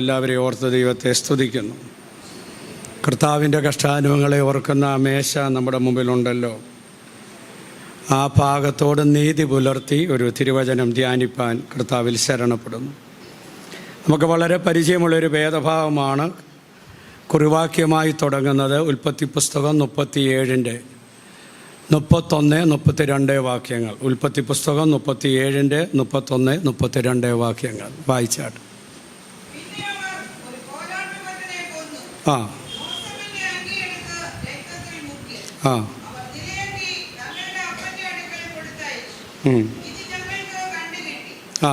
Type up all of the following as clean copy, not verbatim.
എല്ലാവരെയും ഓർത്ത് ദൈവത്തെ സ്തുതിക്കുന്നു. കർത്താവിൻ്റെ കഷ്ടാനുഭവങ്ങളെ ഓർക്കുന്ന മേശ നമ്മുടെ മുമ്പിലുണ്ടല്ലോ. ആ ഭാഗത്തോട് നീതി പുലർത്തി ഒരു തിരുവചനം ധ്യാനിപ്പാൻ കർത്താവിൽ ശരണപ്പെടുന്നു. നമുക്ക് വളരെ പരിചയമുള്ളൊരു വേദഭാഗമാണ്. കുറിവാക്യമായി തുടങ്ങുന്നത് ഉൽപ്പത്തി പുസ്തകം 37-ൻ്റെ 31-32 വാക്യങ്ങൾ. ഉൽപ്പത്തി പുസ്തകം 37-ൻ്റെ 31-32 വാക്യങ്ങൾ വായിച്ചാട്ട്. ആ ആ ആ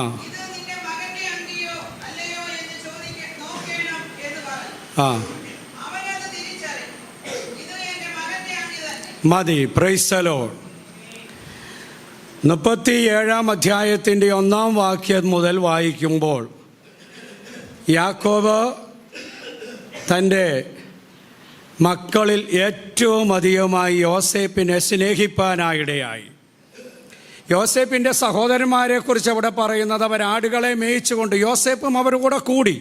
മതി. Price the Lord. 37-ാം അധ്യായത്തിൻ്റെ 1-ാം വാക്യം മുതൽ വായിക്കുമ്പോൾ യാക്കോബ് തൻ്റെ മക്കളിൽ ഏറ്റവും അധികമായി യോസേപ്പിനെ സ്നേഹിപ്പാനായിടയായി. യോസേപ്പിൻ്റെ സഹോദരന്മാരെക്കുറിച്ച് അവിടെ പറയുന്നത്, അവർ ആടുകളെ മേയിച്ചുകൊണ്ട്, യോസേപ്പും അവരുടെ കൂടെ കൂടി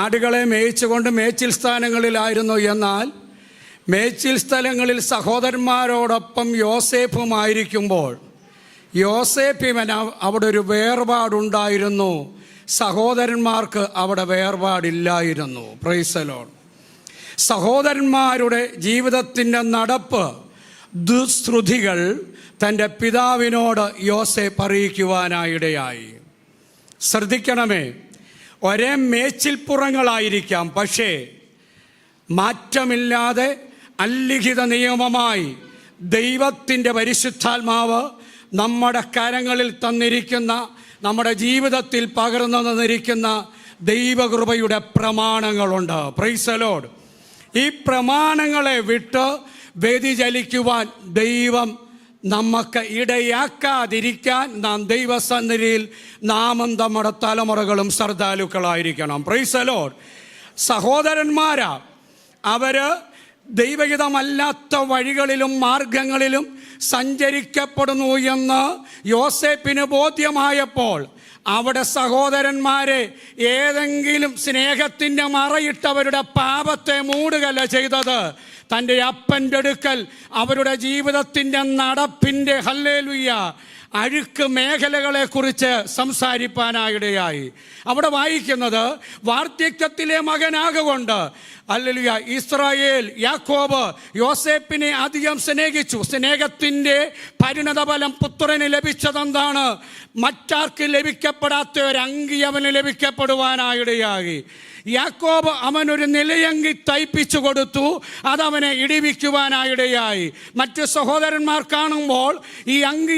ആടുകളെ മേയിച്ചുകൊണ്ട് മേച്ചിൽ സ്ഥാനങ്ങളിലായിരുന്നു. എന്നാൽ മേച്ചിൽ സ്ഥലങ്ങളിൽ സഹോദരന്മാരോടൊപ്പം യോസേപ്പുമായിരിക്കുമ്പോൾ യോസേപ്പിന് അവിടെ ഒരു വേർപാടുണ്ടായിരുന്നു, സഹോദരന്മാർക്ക് അവിടെ വേർപാടില്ലായിരുന്നു. Price the Lord. സഹോദരന്മാരുടെ ജീവിതത്തിൻ്റെ നടപ്പ് ദുശ്രുതികൾ തൻ്റെ പിതാവിനോട് യോസേപ്പ് അറിയിക്കുവാനായിടയായി. ശ്രദ്ധിക്കണമേ, ഒരേ മേച്ചിൽപ്പുറങ്ങളായിരിക്കാം, പക്ഷേ മാറ്റമില്ലാതെ അലിഖിത നിയമമായി ദൈവത്തിൻ്റെ പരിശുദ്ധാത്മാവ് നമ്മുടെ കരങ്ങളിൽ തന്നിരിക്കുന്ന, നമ്മുടെ ജീവിതത്തിൽ പകർന്നു തന്നിരിക്കുന്ന ദൈവകൃപയുടെ പ്രമാണങ്ങളുണ്ട്. Price the Lord. ഈ പ്രമാണങ്ങളെ വിട്ട് വ്യതിചലിക്കുവാൻ ദൈവം നമുക്ക് ഇടയാക്കാതിരിക്കാൻ നാം ദൈവസന്നിധിയിൽ നാമും നമ്മുടെ തലമുറകളും ശ്രദ്ധാലുക്കളായിരിക്കണം. Praise the Lord. സഹോദരന്മാരാ, അവർ ദൈവഹിതമല്ലാത്ത വഴികളിലും മാർഗങ്ങളിലും സഞ്ചരിക്കപ്പെടുന്നു എന്ന് യോസേപ്പിന് ബോധ്യമായപ്പോൾ അവിടെ സഹോദരന്മാരെ ഏതെങ്കിലും സ്നേഹത്തിൻ്റെ മറയിട്ടവരുടെ പാപത്തെ മൂടുകയല്ല ചെയ്തത്. തൻ്റെ അപ്പൻ്റെ അടുക്കൽ അവരുടെ ജീവിതത്തിൻ്റെ നടപ്പിൻ്റെ ഹല്ലേലൂയ അഴുക്ക് മേഖലകളെക്കുറിച്ച് സംസാരിപ്പാനായിടയായി. അവിടെ വായിക്കുന്നത്, വാർദ്ധക്യത്തിലെ മകനാകൊണ്ട് ഹല്ലേലൂയ ഇസ്രായേൽ യാക്കോബ് യോസേപ്പിനെ അധികം സ്നേഹിച്ചു. സ്നേഹത്തിൻ്റെ പരിണതഫലം പുത്രന് ലഭിച്ചതെന്താണ്? മറ്റാർക്ക് ലഭിക്കപ്പെടാത്ത ഒരു അങ്കി അവന് ലഭിക്കപ്പെടുവാനായിടയായി. യാക്കോബ് അവനൊരു നിലയങ്കി തയ്പ്പിച്ചു കൊടുത്തു, അതവനെ ഇടിവിക്കുവാനായിടയായി. മറ്റ് സഹോദരന്മാർ കാണുമ്പോൾ ഈ അങ്കി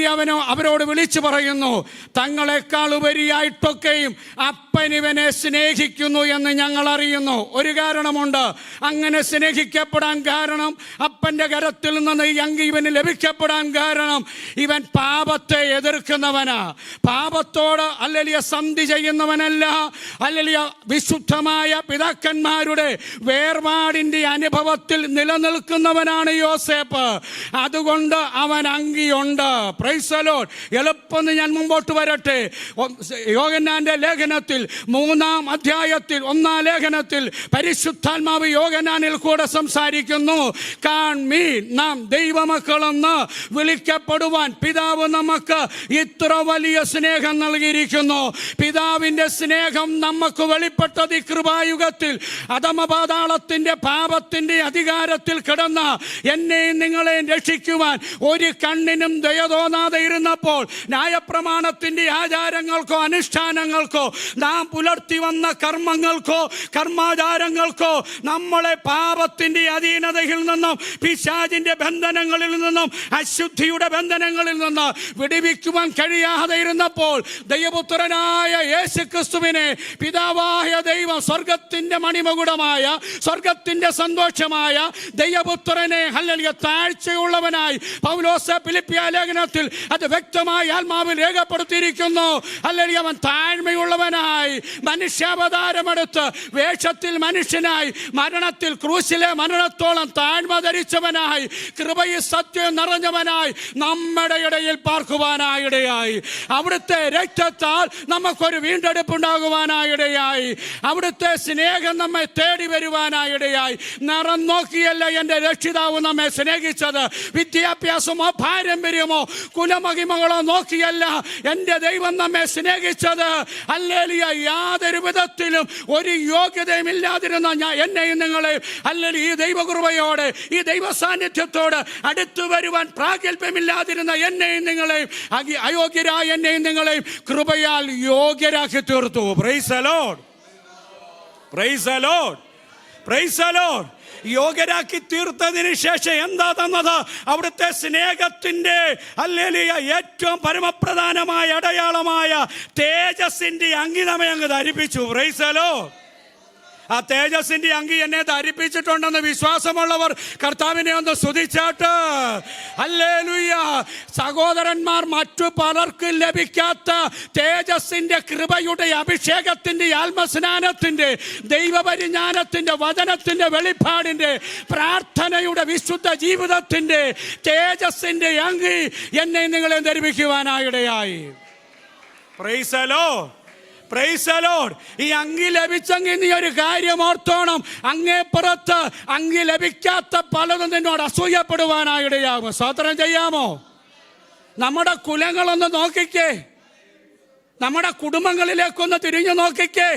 അവരോട് വിളിച്ചു പറയുന്നു, തങ്ങളെക്കാൾ ഉപരിയായിട്ടൊക്കെയും അപ്പൻ ഇവനെ സ്നേഹിക്കുന്നു എന്ന് ഞങ്ങൾ അറിയുന്നു. ഒരു കാരണമുണ്ട്, അങ്ങനെ സ്നേഹിക്കപ്പെടാൻ കാരണം, അപ്പൻ്റെ കരത്തിൽ നിന്ന് ഈ അങ്കി ഇവന് ലഭിക്കപ്പെടാൻ കാരണം, ഇവൻ പാപത്തെ എതിർക്കുന്നവനാ. പാപത്തോട് അല്ലലിയ സന്ധി ചെയ്യുന്നവനല്ല, അല്ലലിയ വിശുദ്ധമായ പിതാക്കന്മാരുടെ വേർപാടിൻ്റെ അനുഭവത്തിൽ നിലനിൽക്കുന്നവനാണ് യോസേപ്പ്. അതുകൊണ്ട് അവൻ അങ്കിയുണ്ട്. Price the Lord. എളുപ്പം ഞാൻ മുമ്പോട്ട് വരട്ടെ. യോഹന്നാന്റെ ലേഖനത്തിൽ 3-ാം അധ്യായത്തിൽ 1-ാം ലേഖനത്തിൽ പരിശുദ്ധാത്മാവ് യോഹന്നാനിൽ കൂടെ സംസാരിക്കുന്നു, കാൺമീൻ നാം ദൈവമക്കളെന്ന് വിളിക്കപ്പെടുവാൻ പിതാവ് നമുക്ക് ഇത്ര വലിയ സ്നേഹം നൽകിയിരിക്കുന്നു. പിതാവിൻ്റെ സ്നേഹം നമുക്ക് വെളിപ്പെട്ടത് ഈ കൃപായുഗത്തിൽ. അധമപാതാളത്തിൻ്റെ പാപത്തിൻ്റെ അധികാരത്തിൽ കിടന്ന എന്നെയും നിങ്ങളെയും രക്ഷിക്കുവാൻ ഒരു കണ്ണിനും ദയ തോന്നാതെ ഇരുന്നപ്പോൾ, ന്യായപ്രമാണത്തിൻ്റെ ആചാരങ്ങൾക്കോ അനുഷ്ഠാനങ്ങൾക്കോ നാം പുലർത്തി വന്ന കർമ്മങ്ങൾക്കോ കർമാചാരങ്ങൾക്കോ നമ്മളെ പാപത്തിൻ്റെ അധീനതയിൽ നിന്നും പിശാചിൻ്റെ ബന്ധനങ്ങളിൽ നിന്നും അശുദ്ധിയുടെ ബന്ധനങ്ങളിൽ നിന്ന് വിടുവിക്കുവാൻ കഴിയാതെ ഇരുന്നപ്പോൾ ദൈവപുത്രനായ യേശുക്രിസ്തുവിനെ പിതാവായ ദൈവം, സ്വർഗത്തിൻ്റെ മണിമകുടമായ, സ്വർഗത്തിൻ്റെ സന്തോഷമായ ദൈവപുത്രനെ ഹല്ലേലൂയ താഴ്ചയുള്ളവനായി പൗലോസ് ഫിലിപ്പിയ ലേഖനത്തിൽ അത് വ്യക്തമായി ആത്മാവിൽ രേഖപ്പെടുത്തിയിരിക്കുന്നു. ഹല്ലേലൂയ. അവൻ താഴ്മയുള്ളവനായി മനുഷ്യനായി മനുഷ്യാവതാരമെടുത്ത് വേഷത്തിൽ മനുഷ്യനായി മരണത്തിൽ ക്രൂശിലെ മരണത്തോളം താഴ്മ ധരിച്ചവനായി കൃപയും സത്യം നിറഞ്ഞവനായി നമ്മുടെ ഇടയിൽ പാർക്കുവാനായിടയായി. അവിടുത്തെ രക്തത്താൽ നമുക്കൊരു വീണ്ടെടുപ്പുണ്ടാകുവാനായിടയായി. അവിടുത്തെ സ്നേഹം നമ്മെ തേടി വരുവാനായിടയായി. നിറം നോക്കിയല്ല എൻ്റെ രക്ഷിതാവ് നമ്മെ സ്നേഹിച്ചത്. വിദ്യാഭ്യാസമോ പാരമ്പര്യമോ കുലമഹിമകളോ നോക്കിയല്ല എൻ്റെ ദൈവം നമ്മെ സ്നേഹിച്ചത്. ഹല്ലേലൂയ. യാതൊരു വിധത്തിലും ഒരു യോഗ്യതയും ഇല്ലാതിരുന്ന എന്നെയും നിങ്ങളെയും ഹല്ലേലൂയ ഈ ദൈവകൃപയോടെ ഈ ദൈവ സാന്നിധ്യത്തോട് അടുത്തു വരുവാൻ പ്രാഗൽഭ്യമില്ലാതിരുന്ന എന്നെയും നിങ്ങളെയും അയോഗ്യരായ എന്നെയും നിങ്ങളെയും കൃപയാൽ യോഗ്യരാക്കി തീർത്തു. Praise the Lord, praise the Lord, praise the Lord. യോഗ്യരാക്കി തീർത്തതിന് ശേഷം എന്താ തന്നത്? അവിടുത്തെ സ്നേഹത്തിന്റെ ഹല്ലേലൂയ ഏറ്റവും പരമപ്രധാനമായ അടയാളമായ തേജസ്സിന്റെ അങ്കി നമ്മെ അങ്ങ് ധരിപ്പിച്ചു. Price the Lord. ആ തേജസ്സിന്റെ അങ്കി എന്നെ ധരിപ്പിച്ചിട്ടുണ്ടെന്ന് വിശ്വാസമുള്ളവർ കർത്താവിനെ ഒന്ന് സ്തുതിച്ചാട്ട്. ഹല്ലേലൂയ. സഹോദരന്മാർ, മറ്റു പലർക്കും ലഭിക്കാത്ത തേജസ്സിന്റെ കൃപയുടെ അഭിഷേകത്തിന്റെ ആത്മസ്നാനത്തിന്റെ ദൈവപരിജ്ഞാനത്തിന്റെ വചനത്തിന്റെ വെളിപ്പാടിന്റെ പ്രാർത്ഥനയുടെ വിശുദ്ധ ജീവിതത്തിന്റെ തേജസ്സിന്റെ അങ്കി എന്നെ നിങ്ങളെ ധരിപ്പിക്കുവാനായിടയായി. Praise the Lord, praise the Lord. ഈ അങ്കി ലഭിച്ചെങ്കിൽ നീ ഒരു കാര്യം ഓർത്തോണം, അങ്ങേ പുറത്ത് അങ്കി ലഭിക്കാത്ത പലതും നിന്നോട് അസൂയപ്പെടുവാനായിടയാകും. സ്തോത്രം ചെയ്യാമോ? നമ്മുടെ കുലങ്ങളൊന്ന് നോക്കിക്കേ, നമ്മുടെ കുടുംബങ്ങളിലേക്കൊന്ന് തിരിഞ്ഞു നോക്കിക്കേ.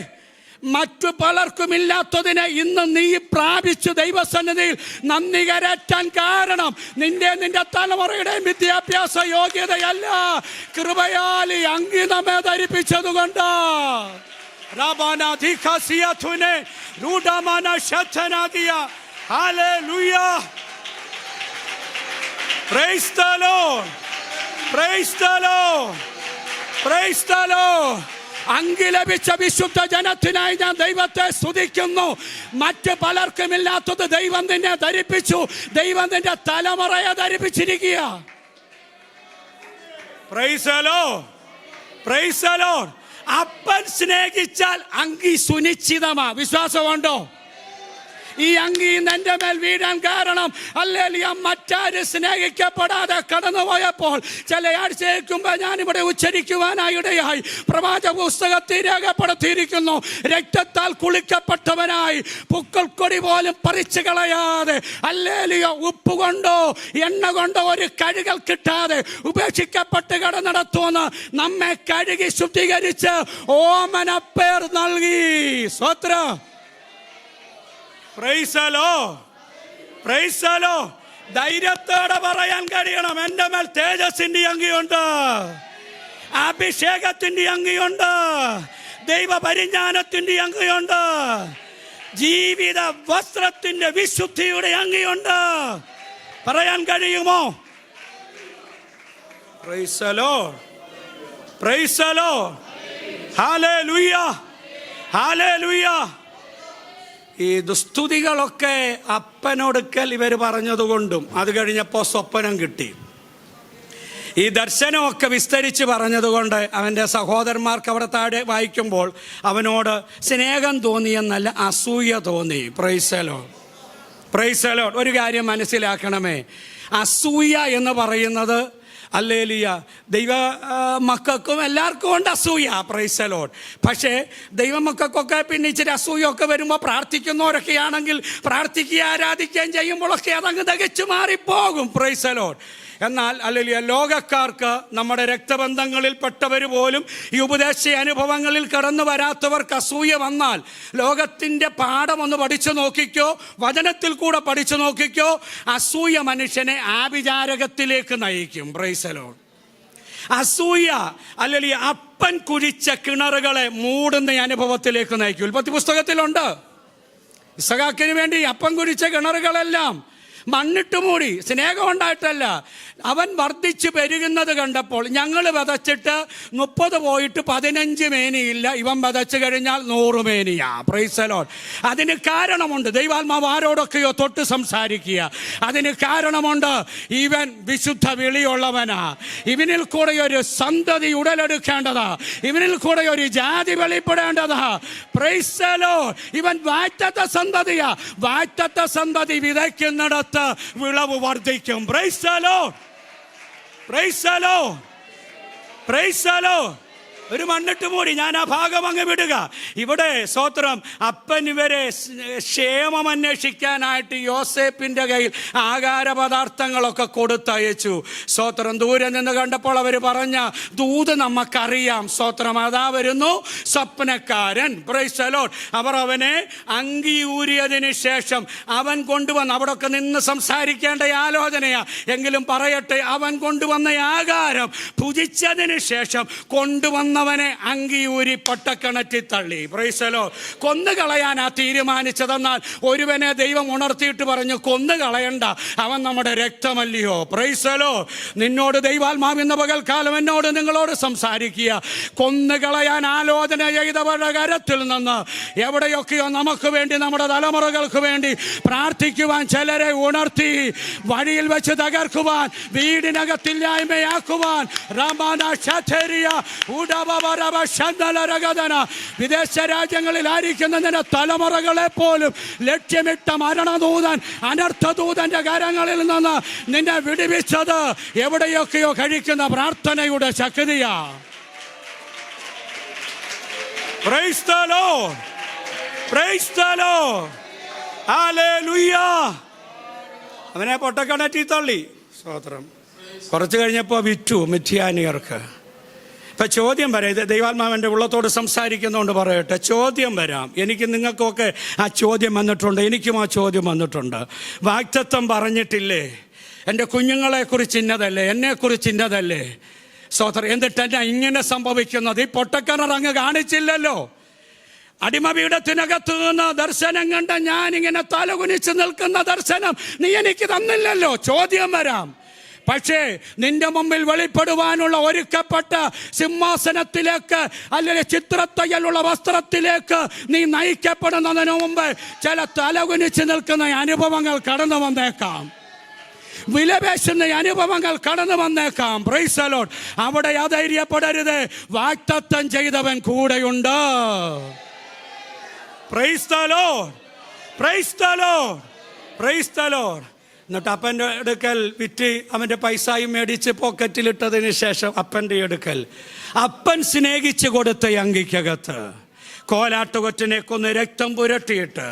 മറ്റു പലർക്കും ഇല്ലാത്തതിനെ ഇന്ന് നീ പ്രാപിച്ചു ദൈവസന്നിധിയിൽ നന്ദി കരറ്റാൻ കാരണം നിന്റെ തലമുറയുടെ വിദ്യാഭ്യാസ യോഗ്യതയല്ല, കൃപയാൽ ഈ അങ്കി നമ്മെ ധരിപ്പിച്ചതുകൊണ്ട്. Praise the Lord, praise the Lord, praise the Lord. അങ്കി ലഭിച്ച വിശുദ്ധ ജനത്തിനായി ഞാൻ ദൈവത്തെ സ്തുതിക്കുന്നു. മറ്റ് പലർക്കും ഇല്ലാത്തത് ദൈവം നിന്നെ ധരിപ്പിച്ചു. ദൈവം നിന്റെ തലമുറയെ ധരിപ്പിച്ചിരിക്കുക. Praise the Lord, praise the Lord. അപ്പൻ സ്നേഹിച്ചാൽ അങ്കി സുനിശ്ചിതമാ. വിശ്വാസമുണ്ടോ? ഈ അങ്കി എന്റെ മേൽ വീഴാൻ കാരണം ഹല്ലേലൂയ മറ്റാരും സ്നേഹിക്കപ്പെടാതെ കടന്നുപോയപ്പോൾ ചില ആഴ്ചയ്ക്ക് മുമ്പ് ഞാനിവിടെ ഉച്ചരിക്കുവാനായിടയായി. പ്രവാചക പുസ്തകത്തിൽ രേഖപ്പെടുത്തിയിരിക്കുന്നു, രക്തത്താൽ കുളിക്കപ്പെട്ടവനായി പുക്കൾക്കൊടി പോലും പറിച്ചു കളയാതെ ഹല്ലേലൂയ ഉപ്പ് കൊണ്ടോ എണ്ണ കൊണ്ടോ ഒരു കഴുകൽ കിട്ടാതെ ഉപേക്ഷിക്കപ്പെട്ട് കടന്നിടത്തുനിന്ന് നമ്മെ കഴുകി ശുദ്ധീകരിച്ച് ഓമന പേർ നൽകി. സ്തോത്രം. Praise the Lord, praise the Lord. ധൈര്യത്തോടെ പറയാൻ കഴിയണം, എൻ്റെ മേൽ തേജസ്സിന്റെ അങ്കിയുണ്ട്, അഭിഷേകത്തിന്റെ അങ്കിയുണ്ട്, ദൈവ പരിജ്ഞാനത്തിന്റെ അങ്കിയുണ്ട്, ജീവിത വസ്ത്രത്തിന്റെ വിശുദ്ധിയുടെ അങ്കിയുണ്ട്. പറയാൻ കഴിയുമോ? Price the Lord, praise the Lord. Hallelujah, hallelujah. ഈ ദുസ്തുതികളൊക്കെ അപ്പനൊടുക്കൽ ഇവർ പറഞ്ഞതുകൊണ്ടും അത് കഴിഞ്ഞപ്പോൾ സ്വപ്നം കിട്ടി. ഈ ദർശനമൊക്കെ വിസ്തരിച്ച് പറഞ്ഞതുകൊണ്ട് അവൻ്റെ സഹോദരന്മാർക്ക് അവിടെ താഴെ വായിക്കുമ്പോൾ അവനോട് സ്നേഹം തോന്നിയെന്നല്ല, അസൂയ തോന്നി. Price the Lord, praise the Lord. ഒരു കാര്യം മനസ്സിലാക്കണമേ, അസൂയ എന്ന് പറയുന്നത് ഹല്ലേലൂയ ദൈവ മക്കൾക്കും എല്ലാവർക്കും ഉണ്ട് അസൂയ. Price the Lord. പക്ഷേ ദൈവമക്കൾക്കൊക്കെ പിന്നെ ഇച്ചിരി അസൂയൊക്കെ വരുമ്പോൾ പ്രാർത്ഥിക്കുന്നവരൊക്കെ ആണെങ്കിൽ പ്രാർത്ഥിക്കുക ആരാധിക്കുകയും ചെയ്യുമ്പോഴൊക്കെ അതങ്ങ് തികച്ചു മാറിപ്പോകും. Price the Lord. എന്നാൽ ഹല്ലേലൂയ ലോകക്കാർക്ക്, നമ്മുടെ രക്തബന്ധങ്ങളിൽപ്പെട്ടവർ പോലും ഈ ഉപദേശ അനുഭവങ്ങളിൽ കടന്നു വരാത്തവർക്ക് അസൂയ വന്നാൽ ലോകത്തിൻ്റെ പാഠം ഒന്ന് പഠിച്ചു നോക്കിക്കോ, വചനത്തിൽ കൂടെ പഠിച്ചു നോക്കിക്കോ. അസൂയ മനുഷ്യനെ ആഭിചാരകത്തിലേക്ക് നയിക്കും. Price the Lord. അസൂയ ഹല്ലേലൂയ അപ്പൻ കുഴിച്ച കിണറുകളെ മൂടുന്ന അനുഭവത്തിലേക്ക് നയിക്കും. ഉൽപ്പത്തി പുസ്തകത്തിലുണ്ട്, ഇസഹാക്കിന് വേണ്ടി അപ്പൻ കുഴിച്ച കിണറുകളെല്ലാം മണ്ണിട്ട് മൂടി. സ്നേഹം ഉണ്ടായിട്ടല്ല, അവൻ വർദ്ധിച്ചു പെരുകുന്നത് കണ്ടപ്പോൾ ഞങ്ങൾ വിതച്ചിട്ട് 30 പോയിട്ട് 15 മേനിയില്ല, ഇവൻ വിതച്ചു കഴിഞ്ഞാൽ 100 മേനിയാ. Price the Lord. അതിന് കാരണമുണ്ട്. ദൈവാത്മാവ് ആരോടൊക്കെയോ തൊട്ട് സംസാരിക്കുക. അതിന് കാരണമുണ്ട്. ഇവൻ വിശുദ്ധ വിളിയുള്ളവനാ. ഇവനിൽ കൂടെ ഒരു സന്തതി ഉടലെടുക്കേണ്ടതാ. ഇവനിൽ കൂടെ ഒരു ജാതി വെളിപ്പെടേണ്ടതാ. Price the Lord. ഇവൻ വാഗ്ദത്ത സന്തതിയാ. വാഗ്ദത്ത സന്തതി വിതയ്ക്കുന്നിടത്ത് വിളവ് വർദ്ധിക്കും. Price the Lord. Praise the Lord. Praise the Lord. ഒരു മണ്ണിട്ട് മൂടി. ഞാൻ ആ ഭാഗം അങ്ങ് വിടുക. ഇവിടെ സ്തോത്രം, അപ്പൻ ഇവരെ ക്ഷേമം അന്വേഷിക്കാനായിട്ട് യോസേപ്പിന്റെ കയ്യിൽ ആഹാര പദാർത്ഥങ്ങളൊക്കെ കൊടുത്തയച്ചു. സ്തോത്രം. ദൂരെ നിന്ന് കണ്ടപ്പോൾ അവർ പറഞ്ഞ ദൂത് നമുക്കറിയാം. സ്തോത്രം. അതാ വരുന്നു സ്വപ്നക്കാരൻ. Praise the Lord. അവർ അവനെ അങ്കി ഊരിയതിന് ശേഷം അവൻ കൊണ്ടുവന്ന്, അവിടെ ഒക്കെ നിന്ന് സംസാരിക്കേണ്ട ആലോചനയാ, എങ്കിലും പറയട്ടെ, അവൻ കൊണ്ടുവന്ന ആഹാരം ഭുജിച്ചതിന് ശേഷം കൊണ്ടുവന്നവനെ അങ്കിയൂരി പൊട്ടക്കിണറ്റിൽ തള്ളി. Praise the Lord. കൊന്നുകളയാനാ തീരുമാനിച്ചതെന്നാൽ ഒരുവനെ ദൈവം ഉണർത്തിയിട്ട് പറഞ്ഞു, കൊന്നുകളയണ്ട, അവൻ നമ്മുടെ രക്തമല്ലയോ. Price the Lord. നിന്നോട് ദൈവാത്മാവ് ഇന്ന് പകൽക്കാലം എന്നോട് നിങ്ങളോട് സംസാരിക്കുക. കൊന്നുകളയാൻ ആലോചന ചെയ്തവരുടെ കരത്തിൽ നിന്ന് എവിടെയൊക്കെയോ നമുക്ക് വേണ്ടി, നമ്മുടെ തലമുറകൾക്ക് വേണ്ടി പ്രാർത്ഥിക്കുവാൻ ചിലരെ ഉണർത്തി. വഴിയിൽ വെച്ച് തകർക്കുവാൻ, വീടിനകത്തില്ലായ്മയാക്കുവാൻ, വിദേശ രാജ്യങ്ങളിൽ ആയിരിക്കുന്നതിന്റെ തലമുറകളെ പോലും ലക്ഷ്യമിട്ട മരണദൂതൻ, അനർത്ഥദൂതന്റെ കരങ്ങളിൽ നിന്ന് നിന്നെ വിടുവിച്ചത് എവിടെയൊക്കെയോ കഴിക്കുന്ന പ്രാർത്ഥനയുടെ ശക്തിയാ. Praise the Lord. Praise the Lord. Hallelujah. അവനെ പൊട്ടക്കിണറ്റിൽ തള്ളി. സ്തോത്രം. കുറച്ച് കഴിഞ്ഞപ്പോൾ വിറ്റു മിഥ്യാനിയർക്ക്. ഇപ്പം ചോദ്യം വരാം. ഇത് ദൈവാത്മാവൻ്റെ ഉള്ളത്തോട് സംസാരിക്കുന്നതുകൊണ്ട് പറയട്ടെ, ചോദ്യം വരാം. എനിക്ക് നിങ്ങൾക്കൊക്കെ ആ ചോദ്യം വന്നിട്ടുണ്ട്, എനിക്കും ആ ചോദ്യം വന്നിട്ടുണ്ട്. വാഗ്ദത്തം പറഞ്ഞിട്ടില്ലേ? എൻ്റെ കുഞ്ഞുങ്ങളെക്കുറിച്ച് ഇന്നതല്ലേ, എന്നെക്കുറിച്ച് ഇന്നതല്ലേ? സ്തോത്രം. എന്നിട്ട് എന്നാ ഇങ്ങനെ സംഭവിക്കുന്നത്? ഈ പൊട്ടക്കിണർ അങ്ങ് കാണിച്ചില്ലല്ലോ. അടിമപീഠത്തിനകത്ത് നിന്ന് ദർശനം കണ്ട ഞാനിങ്ങനെ തലകുനിച്ച് നിൽക്കുന്ന ദർശനം നീ എനിക്ക് തന്നില്ലല്ലോ. ചോദ്യം വരാം. പക്ഷേ നിന്റെ മുമ്പിൽ വെളിപ്പെടുവാനുള്ള ഒരുക്കപ്പെട്ട സിംഹാസനത്തിലേക്ക്, അല്ലെങ്കിൽ ചിത്രത്തയ്യലുള്ള വസ്ത്രത്തിലേക്ക് നീ നയിക്കപ്പെടുന്നതിന് മുമ്പ് ചില തലകുനിച്ച് നിൽക്കുന്ന അനുഭവങ്ങൾ കടന്നു വന്നേക്കാം. വിലപേശുന്ന അനുഭവങ്ങൾ കടന്നു വന്നേക്കാം. Price the Lord. അവിടെ അധൈര്യപ്പെടരുത്. വാഗ്ദത്തം ചെയ്തവൻ കൂടെയുണ്ട്. Price the Lord. Praise the Lord. Praise the Lord. എന്നിട്ട് അപ്പൻ്റെ അടുക്കൽ വിറ്റ് അവൻ്റെ പൈസയും മേടിച്ച് പോക്കറ്റിലിട്ടതിന് ശേഷം അപ്പൻ്റെ അടുക്കൽ അപ്പൻ സ്നേഹിച്ചു കൊടുത്ത അങ്കിക്കകത്ത് കോലാട്ടുകൊറ്റനെ കൊന്ന് രക്തം പുരട്ടിയിട്ട്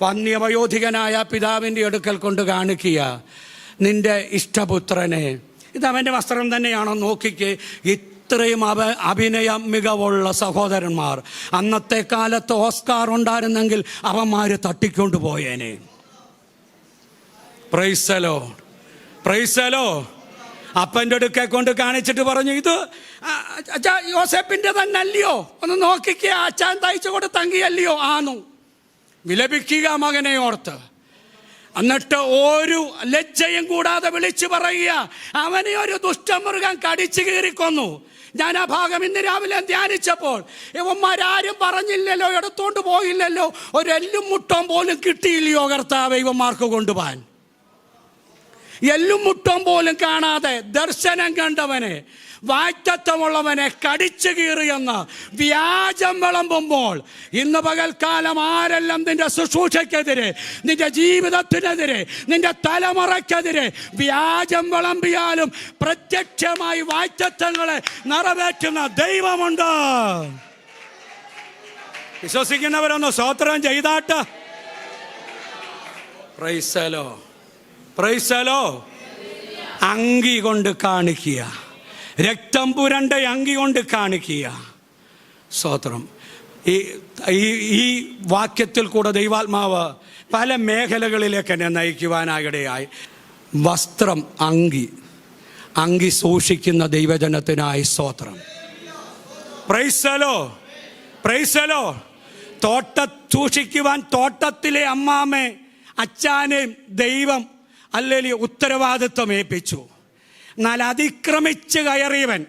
വന്യവയോധികനായ പിതാവിൻ്റെ അടുക്കൽ കൊണ്ട് കാണിക്കുക, നിന്റെ ഇഷ്ടപുത്രനെ. ഇത് അവൻ്റെ വസ്ത്രം തന്നെയാണോ? നോക്കിക്ക്. ഇത്രയും അഭിനയ മികവുള്ള സഹോദരന്മാർ അന്നത്തെ കാലത്ത് ഓസ്കാർ ഉണ്ടായിരുന്നെങ്കിൽ അവന്മാർ തട്ടിക്കൊണ്ടുപോയേനെ. Praise the Lord. Praise the Lord. അപ്പൻ്റെ അടുക്കെ കൊണ്ട് കാണിച്ചിട്ട് പറഞ്ഞു, ഇത് അച്ഛാ യോസേപ്പിൻ്റെ തന്നെ അല്ലയോ? ഒന്ന് നോക്കിക്കുക, അച്ഛൻ തയ്ച്ചു കൊടുത്ത അങ്കിയല്ലയോ? ആന്നു. വിലപിക്കുക മകനെ ഓർത്ത്. എന്നിട്ട് ഒരു ലജ്ജയും കൂടാതെ വിളിച്ചു പറയുക, അവനെ ഒരു ദുഷ്ടമൃഗം കടിച്ചു കീറിക്കൊന്നു. ഞാൻ ആ ഭാഗം ഇന്ന് രാവിലെ ധ്യാനിച്ചപ്പോൾ ഇവന്മാരാരും പറഞ്ഞില്ലല്ലോ, എടുത്തോണ്ട് പോയില്ലല്ലോ, ഒരെല്ലും മുട്ടം പോലും കിട്ടിയില്ലയോ കർത്താവേ ഇവന്മാർക്ക് കൊണ്ടുപോകാൻ? എല്ലും മുട്ടം പോലും കാണാതെ ദർശനം കണ്ടവനെ, വാഗ്ദത്തമുള്ളവനെ കടിച്ചു കീറിയെന്ന് വ്യാജം വിളമ്പുമ്പോൾ ഇന്ന് പകൽക്കാലം ആരെല്ലാം നിന്റെ ശുശ്രൂഷയ്ക്കെതിരെ, നിന്റെ ജീവിതത്തിനെതിരെ, നിന്റെ തലമുറയ്ക്കെതിരെ വ്യാജം വിളമ്പിയാലും പ്രത്യക്ഷമായി വാഗ്ദത്തങ്ങളെ നിറവേറ്റുന്ന ദൈവമുണ്ട്. വിശ്വസിക്കുന്നവരൊന്ന് സ്തോത്രം ചെയ്താട്ട്. Praise the Lord. Praise the Lord. അങ്കി കൊണ്ട് കാണിക്കുക, രക്തം പുരണ്ട അങ്കി കൊണ്ട് കാണിക്കുക. സ്തോത്രം. ഈ വാക്യത്തിൽ കൂടെ ദൈവാത്മാവ് പല മേഖലകളിലേക്ക് എന്നെ നയിക്കുവാനായിടയായി. വസ്ത്രം, അങ്കി സൂക്ഷിക്കുന്ന ദൈവജനത്തിനായി സ്തോത്രം. Praise the Lord. Praise the Lord. സൂക്ഷിക്കുവാൻ തോട്ടത്തിലെ അമ്മാമേ അച്ചാനെയും ദൈവം അല്ലെങ്കിൽ ഉത്തരവാദിത്വം ഏൽപ്പിച്ചു. എന്നാൽ അതിക്രമിച്ച് കയറിയവൻ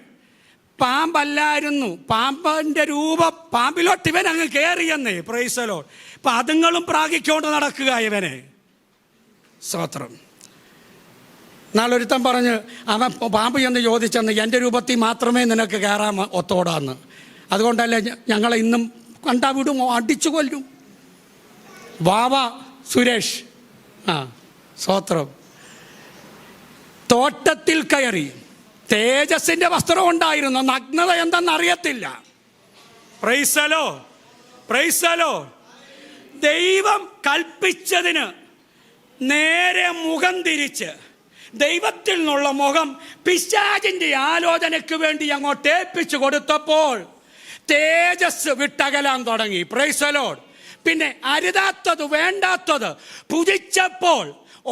പാമ്പല്ലായിരുന്നു, പാമ്പിൻ്റെ രൂപം, പാമ്പിലോട്ട് ഇവൻ അങ്ങ് കയറിയെന്നേ. Price the Lord. ഇപ്പം അതുങ്ങളും പ്രാഗിക്കൊണ്ട് നടക്കുക ഇവനെ. സ്തോത്രം. നാളൊരുത്തൻ പറഞ്ഞ് അവൻ പാമ്പ് ചെന്ന് ചോദിച്ചെന്ന്, എൻ്റെ രൂപത്തിൽ മാത്രമേ നിനക്ക് കയറാൻ ഒത്തോടാന്ന്. അതുകൊണ്ടല്ലേ ഞങ്ങളെ ഇന്നും കണ്ടാ വിടുമോ, അടിച്ചു കൊല്ലും. വാവ സുരേഷ്, സ്തോത്രം. തോട്ടത്തിൽ കയറി, തേജസ്സിന്റെ വസ്ത്രം ഉണ്ടായിരുന്നു, നഗ്നത എന്തെന്ന് അറിയത്തില്ല. Praise the Lord, praise the Lord. ദൈവം കൽപ്പിച്ചതിന് നേരെ മുഖം തിരിച്ച്, ദൈവത്തിൽ നിന്നുള്ള മുഖം പിശാചിന്റെ ആലോചനയ്ക്ക് വേണ്ടി അങ്ങോട്ട് ഏൽപ്പിച്ചു കൊടുത്തപ്പോൾ തേജസ് വിട്ടകലാൻ തുടങ്ങി. Price the Lord. പിന്നെ അരുതാത്തത് വേണ്ടാത്തത് പുതിച്ചപ്പോൾ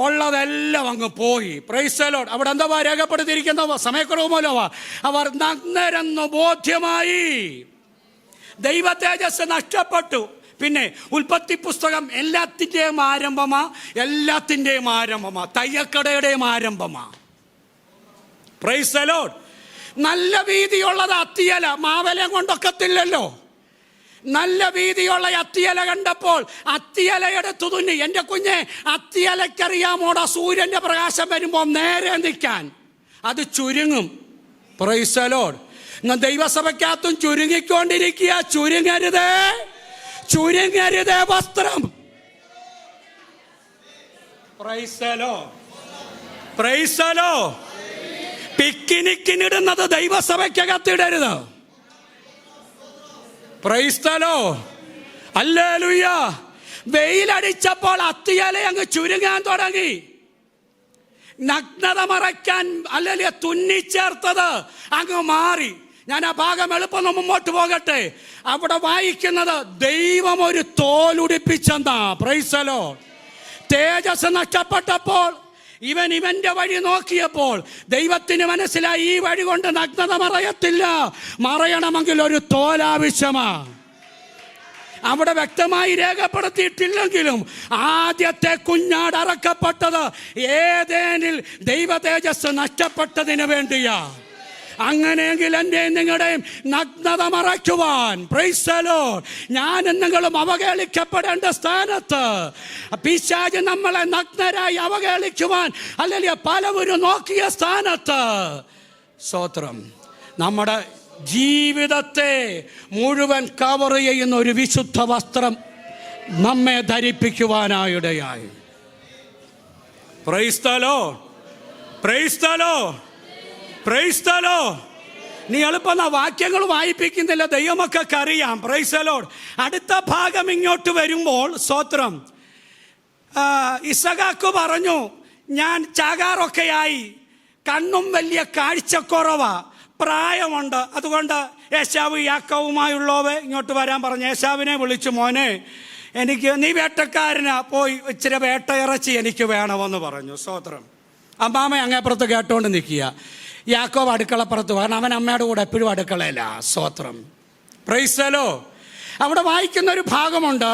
ഉള്ളതെല്ലാം അങ്ങ് പോയി. Price the Lord. അവിടെ എന്താ രേഖപ്പെടുത്തിയിരിക്കുന്ന സമയക്കുറവ് മൂലമാ അവർ നഗ്നരെന്ന് ബോധ്യമായി. ദൈവ തേജസ് നഷ്ടപ്പെട്ടു. പിന്നെ ഉൽപ്പത്തി പുസ്തകം എല്ലാത്തിൻ്റെയും ആരംഭമാ, എല്ലാത്തിൻ്റെയും ആരംഭമാ, തയ്യക്കടയുടെയും ആരംഭമാ. Praise the Lord. നല്ല വീതിയുള്ളത് അത്തിയല, മാവലം കൊണ്ടൊക്കത്തില്ലല്ലോ. നല്ല വീതിയുള്ള അത്തിയല കണ്ടപ്പോൾ അത്തിയല എടുത്തു തുന്നി. എൻ്റെ കുഞ്ഞെ, അത്തിയലക്കറിയാമോടാ സൂര്യൻ്റെ പ്രകാശം വരുമ്പോൾ നേരെ നിൽക്കാൻ? അത് ചുരുങ്ങും. Praise the Lord. ദൈവസഭയ്ക്കകത്തും ചുരുങ്ങിക്കൊണ്ടിരിക്കുക. ചുരുങ്ങരുതേ, ചുരുങ്ങരുതേ വസ്ത്രം. Praise the Lord, praise the Lord. പിക്കിനിക്കിനിടുന്നത് ദൈവസഭയ്ക്കകത്തിടരുത്. Praise the Lord, hallelujah. വെയിലടിച്ചപ്പോൾ അത്തിയല അങ്ങ് ചുരുങ്ങാൻ തുടങ്ങി. നഗ്നത മറയ്ക്കാൻ അല്ലെങ്കിൽ തുന്നിച്ചേർത്തത് അങ്ങ് മാറി. ഞാൻ ആ ഭാഗം എളുപ്പം മുമ്പോട്ട് പോകട്ടെ. അവിടെ വായിക്കുന്നത് ദൈവം ഒരു തോലുടിപ്പിച്ചെന്നാ. Praise the Lord. തേജസ് നഷ്ടപ്പെട്ടപ്പോൾ ഇവന്റെ വഴി നോക്കിയപ്പോൾ ദൈവത്തിന് മനസ്സിലായി, ഈ വഴി കൊണ്ട് നഗ്നത മറയത്തില്ല, മറയണമെങ്കിൽ ഒരു തോലാവശ്യമാ. അവിടെ വ്യക്തമായി രേഖപ്പെടുത്തിയിട്ടില്ലെങ്കിലും ആദ്യത്തെ കുഞ്ഞാട് അറക്കപ്പെട്ടത് ഏദേനിൽ ദൈവ തേജസ് നഷ്ടപ്പെട്ടതിന് വേണ്ടിയാ. അങ്ങനെയെങ്കിൽ എൻ്റെയും നിങ്ങളുടെയും നഗ്നത മറയ്ക്കുവാൻ, പ്രൈസ് ദി ലോർഡ്, ഞാനും നിങ്ങളും അവഹേളിക്കപ്പെടേണ്ട സ്ഥാനത്ത് പിശാച് നമ്മളെ നഗ്നരായി അവഹേളിക്കുവാൻ അല്ലെങ്കിൽ പലവരും നോക്കിയ സ്ഥാനത്ത്, സ്തോത്രം, നമ്മുടെ ജീവിതത്തെ മുഴുവൻ കവർ ചെയ്യുന്ന ഒരു വിശുദ്ധ വസ്ത്രം നമ്മെ ധരിപ്പിക്കുവാനായിടയായി. Praise the Lord, praise the Lord, praise the Lord. നീ എളുപ്പം വാക്യങ്ങൾ വായിപ്പിക്കുന്നില്ല, ദൈവമൊക്കെ അറിയാം. Praise the Lord. അടുത്ത ഭാഗം ഇങ്ങോട്ട് വരുമ്പോൾ, സ്തോത്രം, ഇസഹാക്ക് പറഞ്ഞു, ഞാൻ ചാകാറൊക്കെയായി, കണ്ണും വലിയ കാഴ്ചക്കുറവാ, പ്രായമുണ്ട്. അതുകൊണ്ട് ഏശാവ് യാക്കോവുമായുള്ളവ ഇങ്ങോട്ട് വരാൻ പറഞ്ഞു. ഏശാവിനെ വിളിച്ചു, മോനെ, എനിക്ക് നീ വേട്ടക്കാരനാ, പോയി ഇച്ചിരി വേട്ട ഇറച്ചി എനിക്ക് വേണമെന്ന് പറഞ്ഞു. സ്തോത്രം. അമ്മാമ അങ്ങേപ്പുറത്ത് കേട്ടോണ്ട് നിൽക്കുക. യാക്കോബ് അടുക്കളപ്പുറത്ത്, കാരണം അവൻ അമ്മയുടെ കൂടെ എപ്പോഴും അടുക്കളയില്ല. സ്തോത്രം, പ്രൈസ് ദി ലോർഡ്. അവിടെ വായിക്കുന്ന ഒരു ഭാഗമുണ്ട്.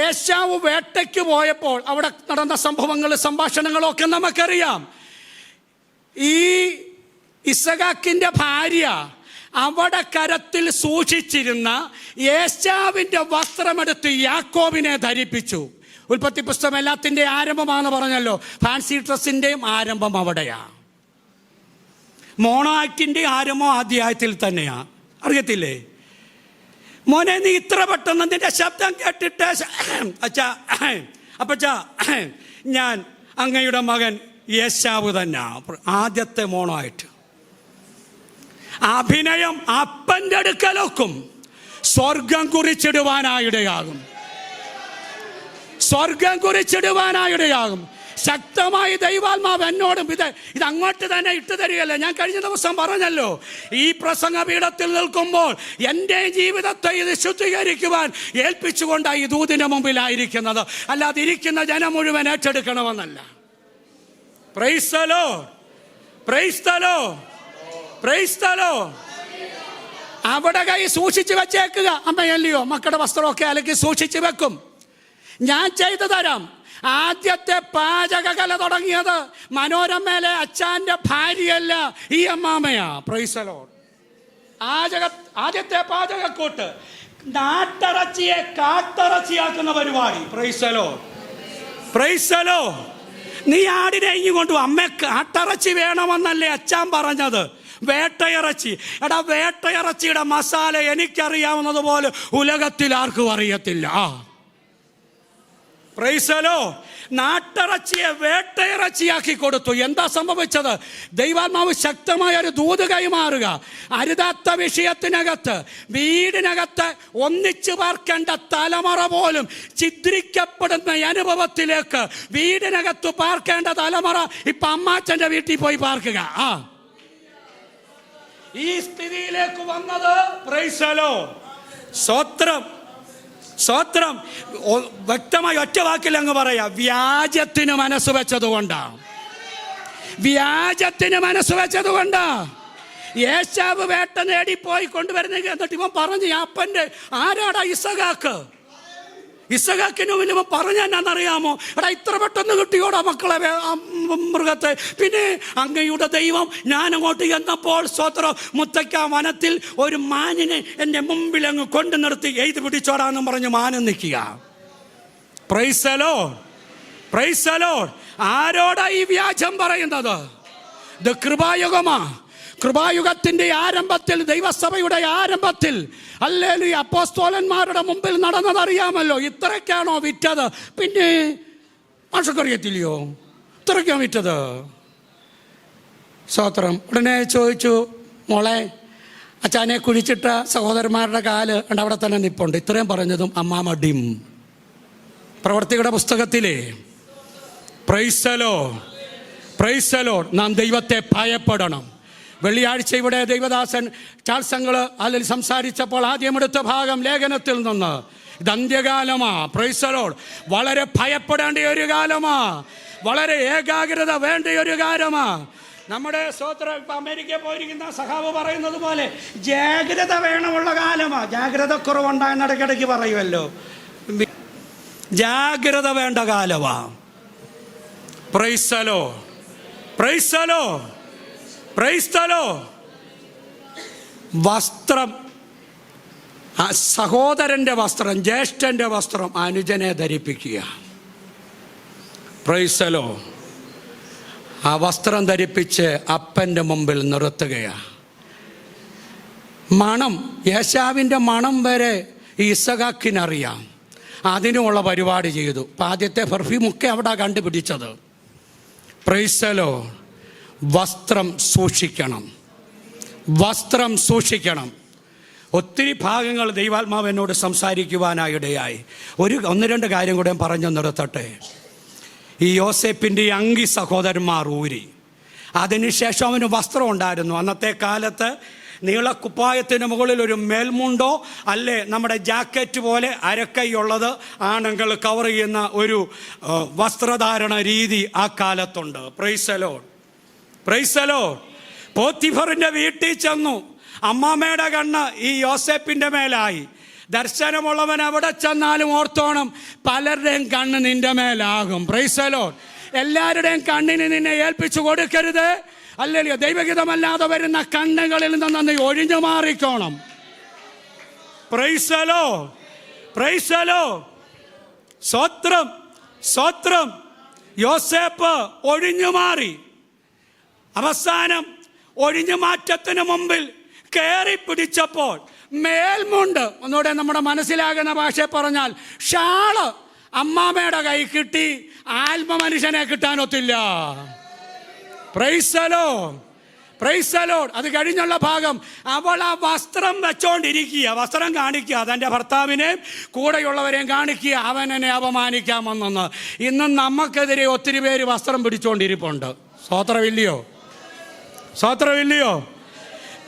ഏശാവ് വേട്ടയ്ക്ക് പോയപ്പോൾ അവിടെ നടന്ന സംഭവങ്ങൾ, സംഭാഷണങ്ങളൊക്കെ നമുക്കറിയാം. ഈ ഇസഹാക്കിന്റെ ഭാര്യ അവിടെ കരത്തിൽ സൂക്ഷിച്ചിരുന്ന ഏശാവിന്റെ വസ്ത്രമെടുത്ത് യാക്കോബിനെ ധരിപ്പിച്ചു. ഉൽപ്പത്തി പുസ്തകം എല്ലാത്തിൻ്റെ ആരംഭമാണെന്ന് പറഞ്ഞല്ലോ. ഫാൻസി ഡ്രസ്സിൻ്റെയും ആരംഭം അവിടെയാ. മോണോ ആക്ടിൻ്റെ ആരംഭം ആദ്യായത്തിൽ തന്നെയാ. അറിയത്തില്ലേ? മോനെ, നീ ഇത്ര പെട്ടെന്ന് നിന്റെ ശബ്ദം കേട്ടിട്ട് അച്ഛാ അപ്പച്ചാ, ഞാൻ അങ്ങയുടെ മകൻ യേശാവ് തന്നെ. ആദ്യത്തെ മോണോ ആയിട്ട് അഭിനയം അപ്പൻ്റെ അടുക്കലൊക്കും സ്വർഗം കുറിച്ചിടുവാനായിടയാകും. സ്വർഗം കുറിച്ചിടുവാനായിടയാകും. ശക്തമായി ദൈവാത്മാവ് എന്നോടും ഇത് അങ്ങോട്ട് തന്നെ ഇട്ടു തരികയല്ല. ഞാൻ കഴിഞ്ഞ ദിവസം പറഞ്ഞല്ലോ, ഈ പ്രസംഗപീഠത്തിൽ നിൽക്കുമ്പോൾ എൻ്റെ ജീവിതത്തെ ഇത് ശുദ്ധീകരിക്കുവാൻ ഏൽപ്പിച്ചുകൊണ്ടാണ് ഈ ദൂതിന് മുമ്പിലായിരിക്കുന്നത്. അല്ലാതെ ഇരിക്കുന്ന ജനം മുഴുവൻ ഏറ്റെടുക്കണമെന്നല്ല. Praise the Lord, praise the Lord, praise the Lord. അവിടെ കൈ സൂക്ഷിച്ചു വെച്ചേക്കുക. അമ്മയല്ലയോ, മക്കളുടെ വസ്ത്രമൊക്കെ അലക്കി സൂക്ഷിച്ചു വെക്കും. ഞാൻ ചെയ്തു തരാം. ആദ്യത്തെ പാചകകല തുടങ്ങിയത് മനോരമയിലെ അച്ഛൻ്റെ ഭാര്യയല്ല, ഈ അമ്മാമയാ. Price the Lord. ആദ്യത്തെ പാചകക്കൂട്ട് നാട്ടിറച്ചിയെ കാട്ടിറച്ചിയാക്കുന്ന പരിപാടി. Price the Lord. Praise the Lord. നീ ആടിനെ ഇങ്ങോട്ട് അമ്മക്ക് ആട്ടിറച്ചി വേണമെന്നല്ലേ അച്ഛൻ പറഞ്ഞത്? വേട്ടയിറച്ചി. എടാ, വേട്ടയിറച്ചിയുടെ മസാല എനിക്കറിയാവുന്നതുപോലെ ഉലകത്തിൽ ആർക്കും അറിയത്തില്ല. Praise the Lord. നാട്ടിറച്ചിയെ വേട്ടയിറച്ചിയാക്കി കൊടുത്തു. എന്താ സംഭവിച്ചത്? ദൈവാത്മാവ് ശക്തമായ ഒരു ദൂത് കൈമാറുക. അരുതാത്ത വിഷയത്തിനകത്ത്, വീടിനകത്ത് ഒന്നിച്ചു പാർക്കേണ്ട തലമുറ പോലും ചിത്രിക്കപ്പെടുന്ന അനുഭവത്തിലേക്ക് വീടിനകത്ത് പാർക്കേണ്ട തലമുറ ഇപ്പൊ അമ്മാച്ചന്റെ വീട്ടിൽ പോയി പാർക്കുക. ഈ സ്ഥിതിയിലേക്ക് വന്നത് പ്രൈസ് ദി ലോർഡ്. സ്തോത്രം, സ്തോത്രം. വ്യക്തമായി ഒറ്റ വാക്കിൽ അങ്ങ് പറയാ, വ്യാജത്തിന് മനസ്സ് വെച്ചതുകൊണ്ടാ. വ്യാജത്തിന് മനസ്സ് വെച്ചതുകൊണ്ടാ യേശാവ് വേട്ട നേടി പോയി കൊണ്ടുവരുന്നെങ്കിൽ. എന്നിട്ട് ഇവൻ പറഞ്ഞു, അപ്പൻ്റെ ആരാടാ ഇസഹാക്ക്? ഇസഹാക്കിന് മുന്നിൽ ഇവൻ പറഞ്ഞെന്നറിയാമോ? എടാ, ഇത്ര പെട്ടെന്ന് കിട്ടിയോടാ മക്കളെ മൃഗത്തെ? പിന്നെ അങ്ങയുടെ ദൈവം ഞാൻ അങ്ങോട്ട് എന്നപ്പോൾ സ്തോത്രം മുത്തക്ക വനത്തിൽ ഒരു മാനിനെ എൻ്റെ മുമ്പിൽ അങ്ങ് കൊണ്ടു നിർത്തി, എഴുതി പിടിച്ചോടാന്നും പറഞ്ഞ് മാനം നിൽക്കുക. Price the Lord. Praise the Lord. ആരോടാ ഈ വ്യാജം പറയുന്നത്? ഇത് കൃപായുഗമാ. കൃപായുഗത്തിന്റെ ആരംഭത്തിൽ, ദൈവസഭയുടെ ആരംഭത്തിൽ ഹല്ലേലൂയ അപ്പോസ്തലന്മാരുടെ മുമ്പിൽ നടന്നതറിയാമല്ലോ. ഇത്രയ്ക്കാണോ വിറ്റത്? പിന്നെ മനുഷ്യക്കറിയത്തില്ലയോ ഇത്രയ്ക്കാണ് വിറ്റത്? സ്തോത്രം. ഉടനെ ചോദിച്ചു, മോളെ, അച്ഛനെ കുഴിച്ചിട്ട സഹോദരന്മാരുടെ കാല് അവിടെ തന്നെ നിപ്പുണ്ട്. ഇത്രയും പറഞ്ഞതും അമ്മാമ ഡിം. പ്രവർത്തികളുടെ പുസ്തകത്തിലെ price the Lord. Praise the Lord. നാം ദൈവത്തെ ഭയപ്പെടണം. വെള്ളിയാഴ്ച ഇവിടെ ദൈവദാസൻ ചാൾസ് അങ്കിൾ അതിൽ സംസാരിച്ചപ്പോൾ ആദ്യം എടുത്ത ഭാഗം ലേഖനത്തിൽ നിന്ന്, ഇത് അന്ത്യകാലമാ. Price the Lord. വളരെ ഭയപ്പെടേണ്ട ഒരു കാലമാ. വളരെ ഏകാഗ്രത വേണ്ട ഒരു കാലമാ. നമ്മുടെ സ്തോത്രം ഇപ്പം അമേരിക്കയിൽ പോയിരിക്കുന്ന സഖാവ് പറയുന്നത് പോലെ ജാഗ്രത വേണമുള്ള കാലമാ. ജാഗ്രത കുറവുണ്ടായെന്ന് ഇടയ്ക്കിടയ്ക്ക് പറയുമല്ലോ. ജാഗ്രത വേണ്ട കാലമാ. Praise the Lord. Praise the Lord. Praise the Lord. വസ്ത്രം, സഹോദരന്റെ വസ്ത്രം, ജ്യേഷ്ഠന്റെ വസ്ത്രം അനുജനെ ധരിപ്പിക്കുക. Price the Lord. ആ വസ്ത്രം ധരിപ്പിച്ച് അപ്പൻ്റെ മുമ്പിൽ നിർത്തുകയാണ്. മണം, യേശാവിൻ്റെ മണം വരെ ഇസഹാക്കിനറിയാം. അതിനുള്ള പരിപാടി ചെയ്തു. അപ്പം ആദ്യത്തെ പെർഫ്യൂമൊക്കെ അവിടെ കണ്ടുപിടിച്ചത്. Price the Lord. വസ്ത്രം സൂക്ഷിക്കണം. വസ്ത്രം സൂക്ഷിക്കണം. ഒത്തിരി ഭാഗങ്ങൾ ദൈവാത്മാവ് എന്നോട് സംസാരിക്കുവാനായിടയായി. ഒന്ന് രണ്ട് കാര്യം കൂടെ പറഞ്ഞു നിർത്തട്ടെ. ഈ യോസേപ്പിൻ്റെ അങ്കി സഹോദരന്മാർ ഊരി. അതിനുശേഷം അവന് വസ്ത്രം ഉണ്ടായിരുന്നു. അന്നത്തെ കാലത്ത് നീളക്കുപ്പായത്തിന് മുകളിൽ ഒരു മേൽമുണ്ടോ അല്ലേ നമ്മുടെ ജാക്കറ്റ് പോലെ അരക്കൈയുള്ളത് ആണുങ്ങൾ കവർ ചെയ്യുന്ന ഒരു വസ്ത്രധാരണ രീതി ആ കാലത്തുണ്ട്. Praise the Lord. Praise the Lord. പോത്തിഫറിന്റെ വീട്ടിൽ ചെന്നു. അമ്മാമ്മയുടെ കണ്ണ് ഈ യോസേപ്പിന്റെ മേലായി. ദർശനമുള്ളവൻ എവിടെ ചെന്നാലും ഓർത്തോണം, പലരുടെയും കണ്ണ് നിന്റെ മേലാകും. Price the Lord. എല്ലാവരുടെയും കണ്ണിന് നിന്നെ ഏൽപ്പിച്ചു കൊടുക്കരുത്. അല്ലെങ്കിൽ ദൈവഹിതമല്ലാതെ വരുന്ന കണ്ണുകളിൽ നിന്ന് നീ ഒഴിഞ്ഞു മാറിക്കോണം. Praise the Lord. Praise the Lord. സ്തോത്രം, സ്തോത്രം. യോസേപ്പ് ഒഴിഞ്ഞു മാറി. അവസാനം ഒഴിഞ്ഞു മാറ്റത്തിന് മുമ്പിൽ കയറി പിടിച്ചപ്പോൾ മേൽമുണ്ട്, ഒന്നുകൂടെ നമ്മുടെ മനസ്സിലാകുന്ന ഭാഷ പറഞ്ഞാൽ ഷാള് അമ്മാമ്മയുടെ കൈ കിട്ടി. ആത്മ മനുഷ്യനെ കിട്ടാനൊത്തില്ല. Praise the Lord. Praise the Lord. അത് കഴിഞ്ഞുള്ള ഭാഗം അവൾ ആ വസ്ത്രം വെച്ചോണ്ടിരിക്കുക. വസ്ത്രം കാണിക്കുക. അതെൻ്റെ ഭർത്താവിനെയും കൂടെയുള്ളവരെയും കാണിക്കുക, അവൻ എന്നെ അപമാനിക്കാമെന്ന്. ഇന്നും നമുക്കെതിരെ ഒത്തിരി പേര് വസ്ത്രം പിടിച്ചോണ്ടിരിപ്പുണ്ട്. സ്തോത്രമില്ലയോ? സ്തോത്രമില്ലയോ?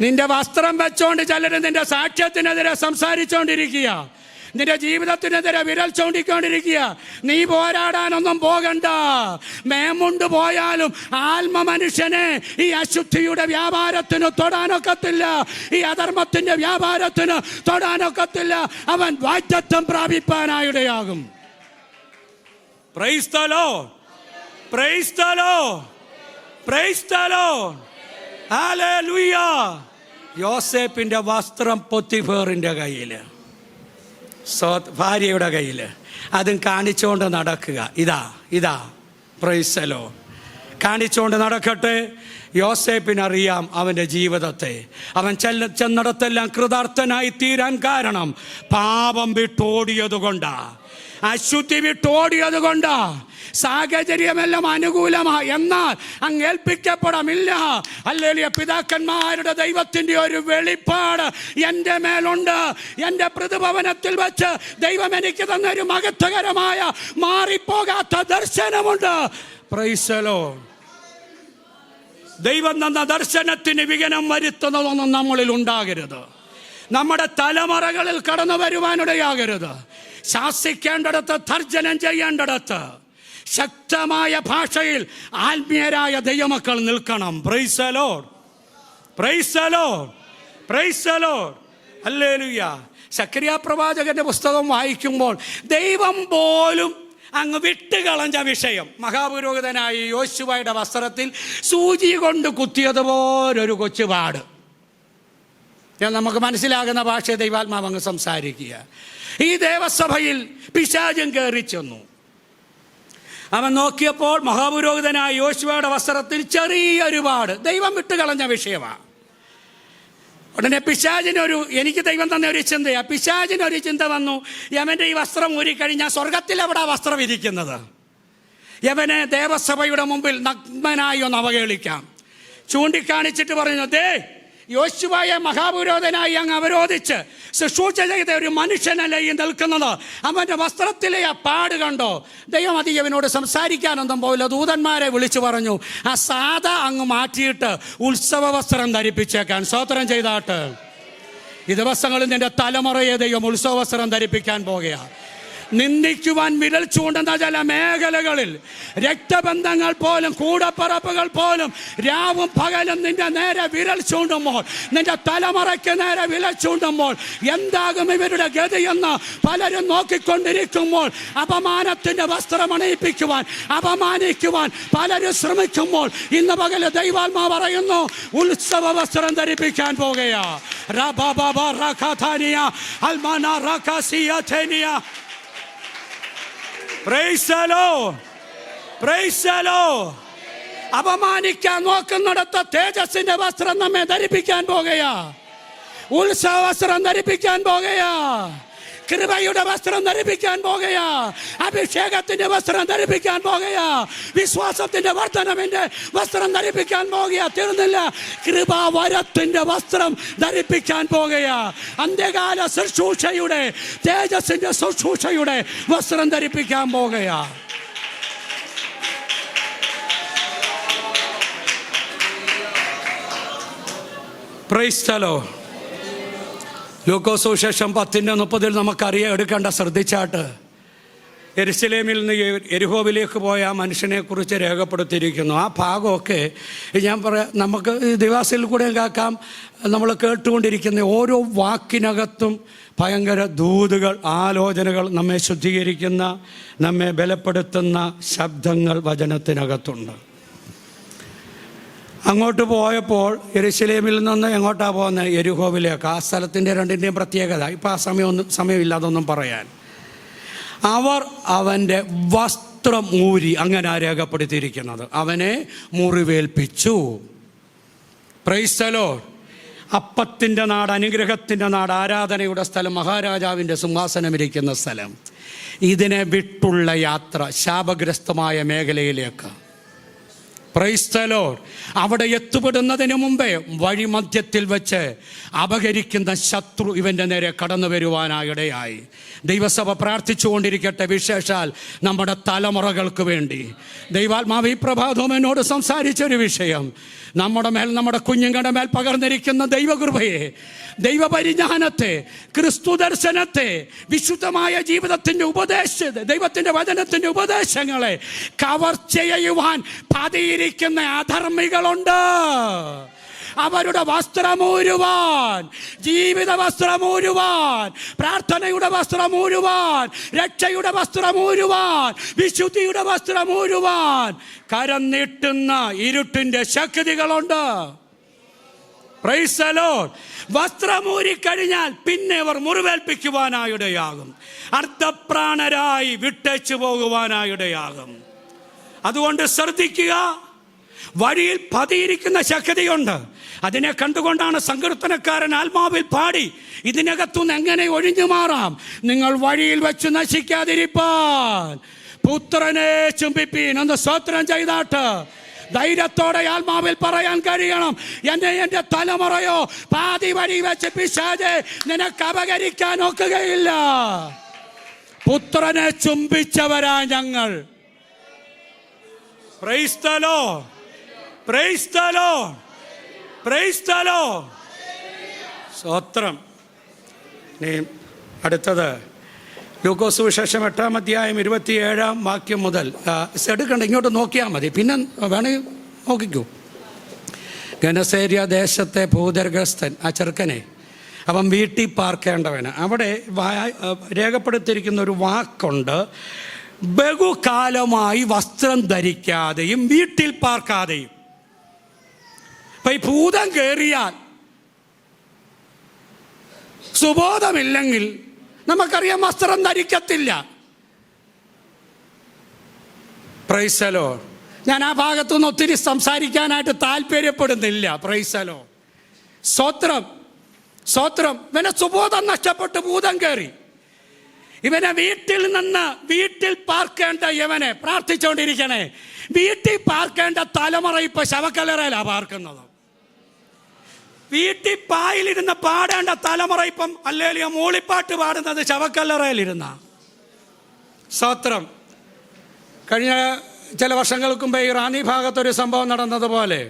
നിന്റെ വസ്ത്രം വെച്ചോണ്ട് ചിലർ നിന്റെ സാക്ഷ്യത്തിനെതിരെ സംസാരിച്ചോണ്ടിരിക്കുക. നിന്റെ ജീവിതത്തിനെതിരെ വിരൽ ചൂണ്ടിക്കൊണ്ടിരിക്കുക. നീ പോരാടാനൊന്നും പോകണ്ട. മേമുണ്ട് പോയാലും ആത്മ മനുഷ്യനെ ഈ അശുദ്ധിയുടെ വ്യാപാരത്തിന് തൊടാനൊക്കത്തില്ല. ഈ അധർമ്മത്തിന്റെ വ്യാപാരത്തിന് തൊടാനൊക്കത്തില്ല. അവൻ വാഗ്ദത്തം പ്രാപിപ്പാനായിടയാകും. Praise the Lord, praise the Lord, praise the Lord. ഹല്ലേലൂയ. യോസേപ്പിന്റെ വസ്ത്രം പോത്തിഫേറിന്റെ കയ്യില്, ഭാര്യയുടെ കയ്യില്, അതും കാണിച്ചുകൊണ്ട് നടക്കുക. ഇതാ പ്രൈസ് ദി ലോർഡ്. കാണിച്ചുകൊണ്ട് നടക്കട്ടെ. യോസേപ്പിനറിയാം അവൻ്റെ ജീവിതത്തെ. അവൻ ചെന്നിടത്തെല്ലാം കൃതാർത്ഥനായി തീരാൻ കാരണം പാപം വിട്ടോടിയത് കൊണ്ടാ, അശുദ്ധി വിട്ടോടിയത് കൊണ്ടാ. സാഹചര്യമെല്ലാം അനുകൂലമായി, എന്നാൽ അങ്ങ് ഏൽപ്പിക്കപ്പെടമില്ല. ഹല്ലേലൂയ. പിതാക്കന്മാരുടെ ദൈവത്തിൻ്റെ ഒരു വെളിപ്പാട് എൻ്റെ മേലുണ്ട്. എൻ്റെ പ്രതിഭവനത്തിൽ വെച്ച് ദൈവം എനിക്ക് തന്ന ഒരു മഹത്വകരമായ മാറിപ്പോകാത്ത ദർശനമുണ്ട്. Praise the Lord. ദൈവം തന്ന ദർശനത്തിന് വിഘ്നം വരുത്തുന്നതൊന്നും നമ്മളിൽ ഉണ്ടാകരുത്. നമ്മുടെ തലമുറകളിൽ കടന്നു വരുവാനിടയാകരുത്. ശാസിക്കേണ്ടിടത്ത്, തർജ്ജനം ചെയ്യേണ്ടിടത്ത് ശക്തമായ ഭാഷയിൽ ആത്മീയരായ ദൈവമക്കൾ നിൽക്കണം. Praise the Lord, praise the Lord, praise the Lord. Hallelujah. Zechariah പ്രവാചകന്റെ പുസ്തകം വായിക്കുമ്പോൾ ദൈവം പോലും അങ്ങ് വിട്ടുകളഞ്ഞ വിഷയം, മഹാപുരോഹിതനായ യോശുവയുടെ വസ്ത്രത്തിൽ സൂചി കൊണ്ട് കുത്തിയതുപോലൊരു കൊച്ചുപാട്. നമുക്ക് മനസ്സിലാകുന്ന ഭാഷ ദൈവാത്മാവ് അങ്ങ് സംസാരിക്കുക. ഈ ദേവസഭയിൽ പിശാചും കയറി ചെന്നു. അവൻ നോക്കിയപ്പോൾ മഹാപുരോഹിതനായ യോശുവയുടെ വസ്ത്രത്തിൽ ചെറിയൊരു പാട്. ദൈവം വിട്ടുകളഞ്ഞ വിഷയമാണ്. ഉടനെ എനിക്ക് ദൈവം തന്ന ഒരു ചിന്തയാ. പിശാചിനൊരു ചിന്ത വന്നു. യവൻ്റെ ഈ വസ്ത്രം ഊരിക്കഴിഞ്ഞാൽ സ്വർഗത്തിൽ എവിടെ വസ്ത്രം ഇരിക്കുന്നത്? യവനെ ദേവസഭയുടെ മുമ്പിൽ നഗ്നനായി ഒന്ന് അവഹേളിക്കാം. ചൂണ്ടിക്കാണിച്ചിട്ട് പറഞ്ഞു, ദേ യോശുവയെ മഹാപുരോഹിതനായി അങ്ങ് അവരോധിച്ച് ശുശ്രൂഷ ചെയ്ത ഒരു മനുഷ്യനല്ല ഈ നിൽക്കുന്നത്. അവൻ്റെ വസ്ത്രത്തിലെ ആ പാട് കണ്ടോ? ദൈവം അധികവനോട് സംസാരിക്കാനൊന്നും പോയില്ല. ദൂതന്മാരെ വിളിച്ചു പറഞ്ഞു, ആ സാദാ അങ്ങ് മാറ്റിയിട്ട് ഉത്സവ വസ്ത്രം ധരിപ്പിച്ചേക്കാൻ. സ്തോത്രം ചെയ്താട്ട്. ഈ ദിവസങ്ങളിൽ നിന്റെ തലമുറയെ ദൈവം ഉത്സവ വസ്ത്രം ധരിപ്പിക്കാൻ പോകുകയാണ്. നിന്ദിക്കുവാൻ വിരൽ ചൂണ്ടുന്ന ചില മേഖലകളിൽ രക്തബന്ധങ്ങൾ പോലും, കൂടപ്പറപ്പുകൾ പോലും രാവും പകലും നിന്റെ നേരെ വിരൽ ചൂണ്ടുമ്പോൾ, നിന്റെ തലമുറയ്ക്ക് നേരെ വിരൽ ചൂണ്ടുമ്പോൾ എന്താകും ഇവരുടെ ഗതിയെന്ന് പലരും നോക്കിക്കൊണ്ടിരിക്കുമ്പോൾ, അപമാനത്തിന്റെ വസ്ത്രം അണിയിപ്പിക്കുവാൻ, അപമാനിക്കുവാൻ പലരും ശ്രമിക്കുമ്പോൾ, ഇന്ന് പകല് ദൈവാത്മാവ് പറയുന്നു, ഉത്സവ വസ്ത്രം ധരിപ്പിക്കാൻ പോകുകയാ. Praise the Lord, praise the Lord. അപമാനിക്കാൻ നോക്കുന്നിടത്ത് തേജസ്സിന്റെ വസ്ത്രം നമ്മെ ധരിപ്പിക്കാൻ പോകുകയാ. ഉത്സവ വസ്ത്രം ധരിപ്പിക്കാൻ പോകുകയാ. കൃപയുടെ വസ്ത്രം ധരിപ്പിക്കാൻ പോകുകയാ. അഭിഷേകത്തിന്റെ വസ്ത്രം ധരിപ്പിക്കാൻ പോകുകയാ. വിശ്വാസത്തിന്റെ വർധനവിന്റെ വസ്ത്രം ധരിപ്പിക്കാൻ പോകുകയാ. തീർന്നില്ല, കൃപാവരത്തിന്റെ വസ്ത്രം ധരിപ്പിക്കാൻ പോകുകയാ. അന്ത്യകാല ശുശ്രൂഷയുടെ, തേജസ്സിന്റെ ശുശ്രൂഷയുടെ വസ്ത്രം ധരിപ്പിക്കാൻ പോകുകയാ. Praise the Lord. ലൂക്കോസ് സുവിശേഷം 10:30 നമുക്കറിയാം. എടുക്കേണ്ട, ശ്രദ്ധിച്ചാട്ട്. യെരുശലേമിൽ നിന്ന് യെരിഹോവിലേക്ക് പോയ ആ മനുഷ്യനെ കുറിച്ച് രേഖപ്പെടുത്തിയിരിക്കുന്നു. ആ ഭാഗമൊക്കെ ഞാൻ പറയാം, നമുക്ക് ദിവാസിൽ കൂടെ കേൾക്കാം. നമ്മൾ കേട്ടുകൊണ്ടിരിക്കുന്ന ഓരോ വാക്കിനകത്തും ഭയങ്കര ദൂതുകൾ, ആലോചനകൾ, നമ്മെ ശുദ്ധീകരിക്കുന്ന, നമ്മെ ബലപ്പെടുത്തുന്ന ശബ്ദങ്ങൾ വചനത്തിനകത്തുണ്ട്. അങ്ങോട്ട് പോയപ്പോൾ യെരുശലേമിൽ നിന്ന് എങ്ങോട്ടാണ് പോകുന്നത്? യെരിഹോവിലേക്ക്. ആ സ്ഥലത്തിൻ്റെ രണ്ടിൻ്റെയും പ്രത്യേകത ഇപ്പം ആ സമയമില്ല അതൊന്നും പറയാൻ. അവർ അവൻ്റെ വസ്ത്രം ഊരി, അങ്ങനെ രേഖപ്പെടുത്തിയിരിക്കുന്നത്, അവനെ മുറിവേൽപ്പിച്ചു. Price the Lord. അപ്പത്തിൻ്റെ നാട്, അനുഗ്രഹത്തിൻ്റെ നാട്, ആരാധനയുടെ സ്ഥലം, മഹാരാജാവിൻ്റെ സിംഹാസനമിരിക്കുന്ന സ്ഥലം. ഇതിനെ വിട്ടുള്ള യാത്ര ശാപഗ്രസ്തമായ മേഖലയിലേക്ക്. Price the Lord. അവിടെ എത്തുപെടുന്നതിന് മുമ്പേ വഴിമധ്യത്തിൽ വെച്ച് അപഹരിക്കുന്ന ശത്രു ഇവൻ്റെ നേരെ കടന്നു വരുവാനായിടയായി. ദൈവസഭ പ്രാർത്ഥിച്ചുകൊണ്ടിരിക്കട്ടെ, വിശേഷാൽ നമ്മുടെ തലമുറകൾക്ക് വേണ്ടി. ദൈവാത്മാവ് ഈ പ്രഭാതം എന്നോട് സംസാരിച്ചൊരു വിഷയം, നമ്മുടെ മേൽ, നമ്മുടെ കുഞ്ഞുങ്ങളുടെ മേൽ പകർന്നിരിക്കുന്ന ദൈവകൃപയെ, ദൈവപരിജ്ഞാനത്തെ, ക്രിസ്തു ദർശനത്തെ, വിശുദ്ധമായ ജീവിതത്തിൻ്റെ ദൈവത്തിൻ്റെ വചനത്തിൻ്റെ ഉപദേശങ്ങളെ കവർ ചെയ്യുവാൻ പതിയിരിക്കുന്ന അധർമ്മികളുണ്ട്. അവരുടെ വസ്ത്രമൂരുവാൻ, ജീവിത വസ്ത്രമൂരുവാൻ, പ്രാർത്ഥനയുടെ വസ്ത്രമൂരുവാൻ, രക്ഷയുടെ വസ്ത്രമൂരുവാൻ, വിശുദ്ധിയുടെ വസ്ത്രമൂരുവാൻ കരം നീട്ടുന്ന ഇരുട്ടിന്റെ ശക്തികളുണ്ട്. Praise the Lord. വസ്ത്രമൂരിക്കഴിഞ്ഞാൽ പിന്നെ അവർ മുറിവേൽപ്പിക്കുവാനായിടയാകും, അർദ്ധപ്രാണരായി വിട്ടേച്ചു പോകുവാനായിടയാകും. അതുകൊണ്ട് ശ്രദ്ധിക്കുക. വഴിയിൽ പതിയിരിക്കുന്ന ശക്തിയുണ്ട്. അതിനെ കണ്ടുകൊണ്ടാണ് സങ്കീർത്തനക്കാരൻ ആത്മാവിൽ പാടി, ഇതിനകത്തുനിന്ന് എങ്ങനെ ഒഴിഞ്ഞു മാറാം? നിങ്ങൾ വഴിയിൽ വെച്ച് നശിക്കാതിരിപ്പാൻ പുത്രനെ ചുംബിപ്പീൻ എന്ന് സ്തോത്രം ചെയ്താട്ട് ധൈര്യത്തോടെ ആത്മാവിൽ പറയാൻ കഴിയണം. എന്റെ തലമുറയോ പാതി വഴി വെച്ച് പിശാചേ നിനക്ക് അപകരിക്കാൻ ഒക്കുകയില്ല. പുത്രനെ ചുംബിച്ചവരാ ഞങ്ങൾ. Price the Lord, praise the Lord, praise the Lord. സ്തോത്രം. ഇനി അടുത്തത് ലൂക്കോസ് സുവിശേഷം 8-ാം അധ്യായം 27-ാം വാക്യം മുതൽ. എടുക്കണ്ട, ഇങ്ങോട്ട് നോക്കിയാൽ മതി, പിന്നെ വേണമെങ്കിൽ നോക്കിക്കൂ. ഗനസേരിയ ദേശത്തെ ഭൂതർഗസ്ഥൻ, ആ ചെറുക്കനെ അവൻ വീട്ടിൽ പാർക്കേണ്ടവന്. അവിടെ രേഖപ്പെടുത്തിയിരിക്കുന്ന ഒരു വാക്കുണ്ട്, ബഹുകാലമായി വസ്ത്രം ധരിക്കാതെയും വീട്ടിൽ പാർക്കാതെയും. അപ്പൊ ഈ ഭൂതം കയറിയാൽ സുബോധമില്ലെങ്കിൽ നമുക്കറിയാം വസ്ത്രം ധരിക്കത്തില്ല. Price the Lord. ഞാൻ ആ ഭാഗത്തുനിന്ന് ഒത്തിരി സംസാരിക്കാനായിട്ട് താല്പര്യപ്പെടുന്നില്ല. Price the Lord. സ്തോത്രം, സ്തോത്രം. ഇവനെ സുബോധം നഷ്ടപ്പെട്ട് ഭൂതം കയറി. ഇവനെ വീട്ടിൽ പാർക്കേണ്ട യവനെ പ്രാർത്ഥിച്ചുകൊണ്ടിരിക്കണേ. വീട്ടിൽ പാർക്കേണ്ട തലമുറ ഇപ്പൊ ശവക്കല്ലറയിലാ പാർക്കുന്നത്. വീട്ടിൽ പായിലിരുന്ന പാടേണ്ട തലമുറ ഇപ്പം ഹല്ലേലൂയ മൂളിപ്പാട്ട് പാടുന്നത് ശവക്കല്ലറയിലിരുന്ന. സ്തോത്രം. കഴിഞ്ഞ ചില വർഷങ്ങൾക്ക് മുമ്പ് ഈ റാന്നി ഭാഗത്തൊരു സംഭവം നടന്നതുപോലെ,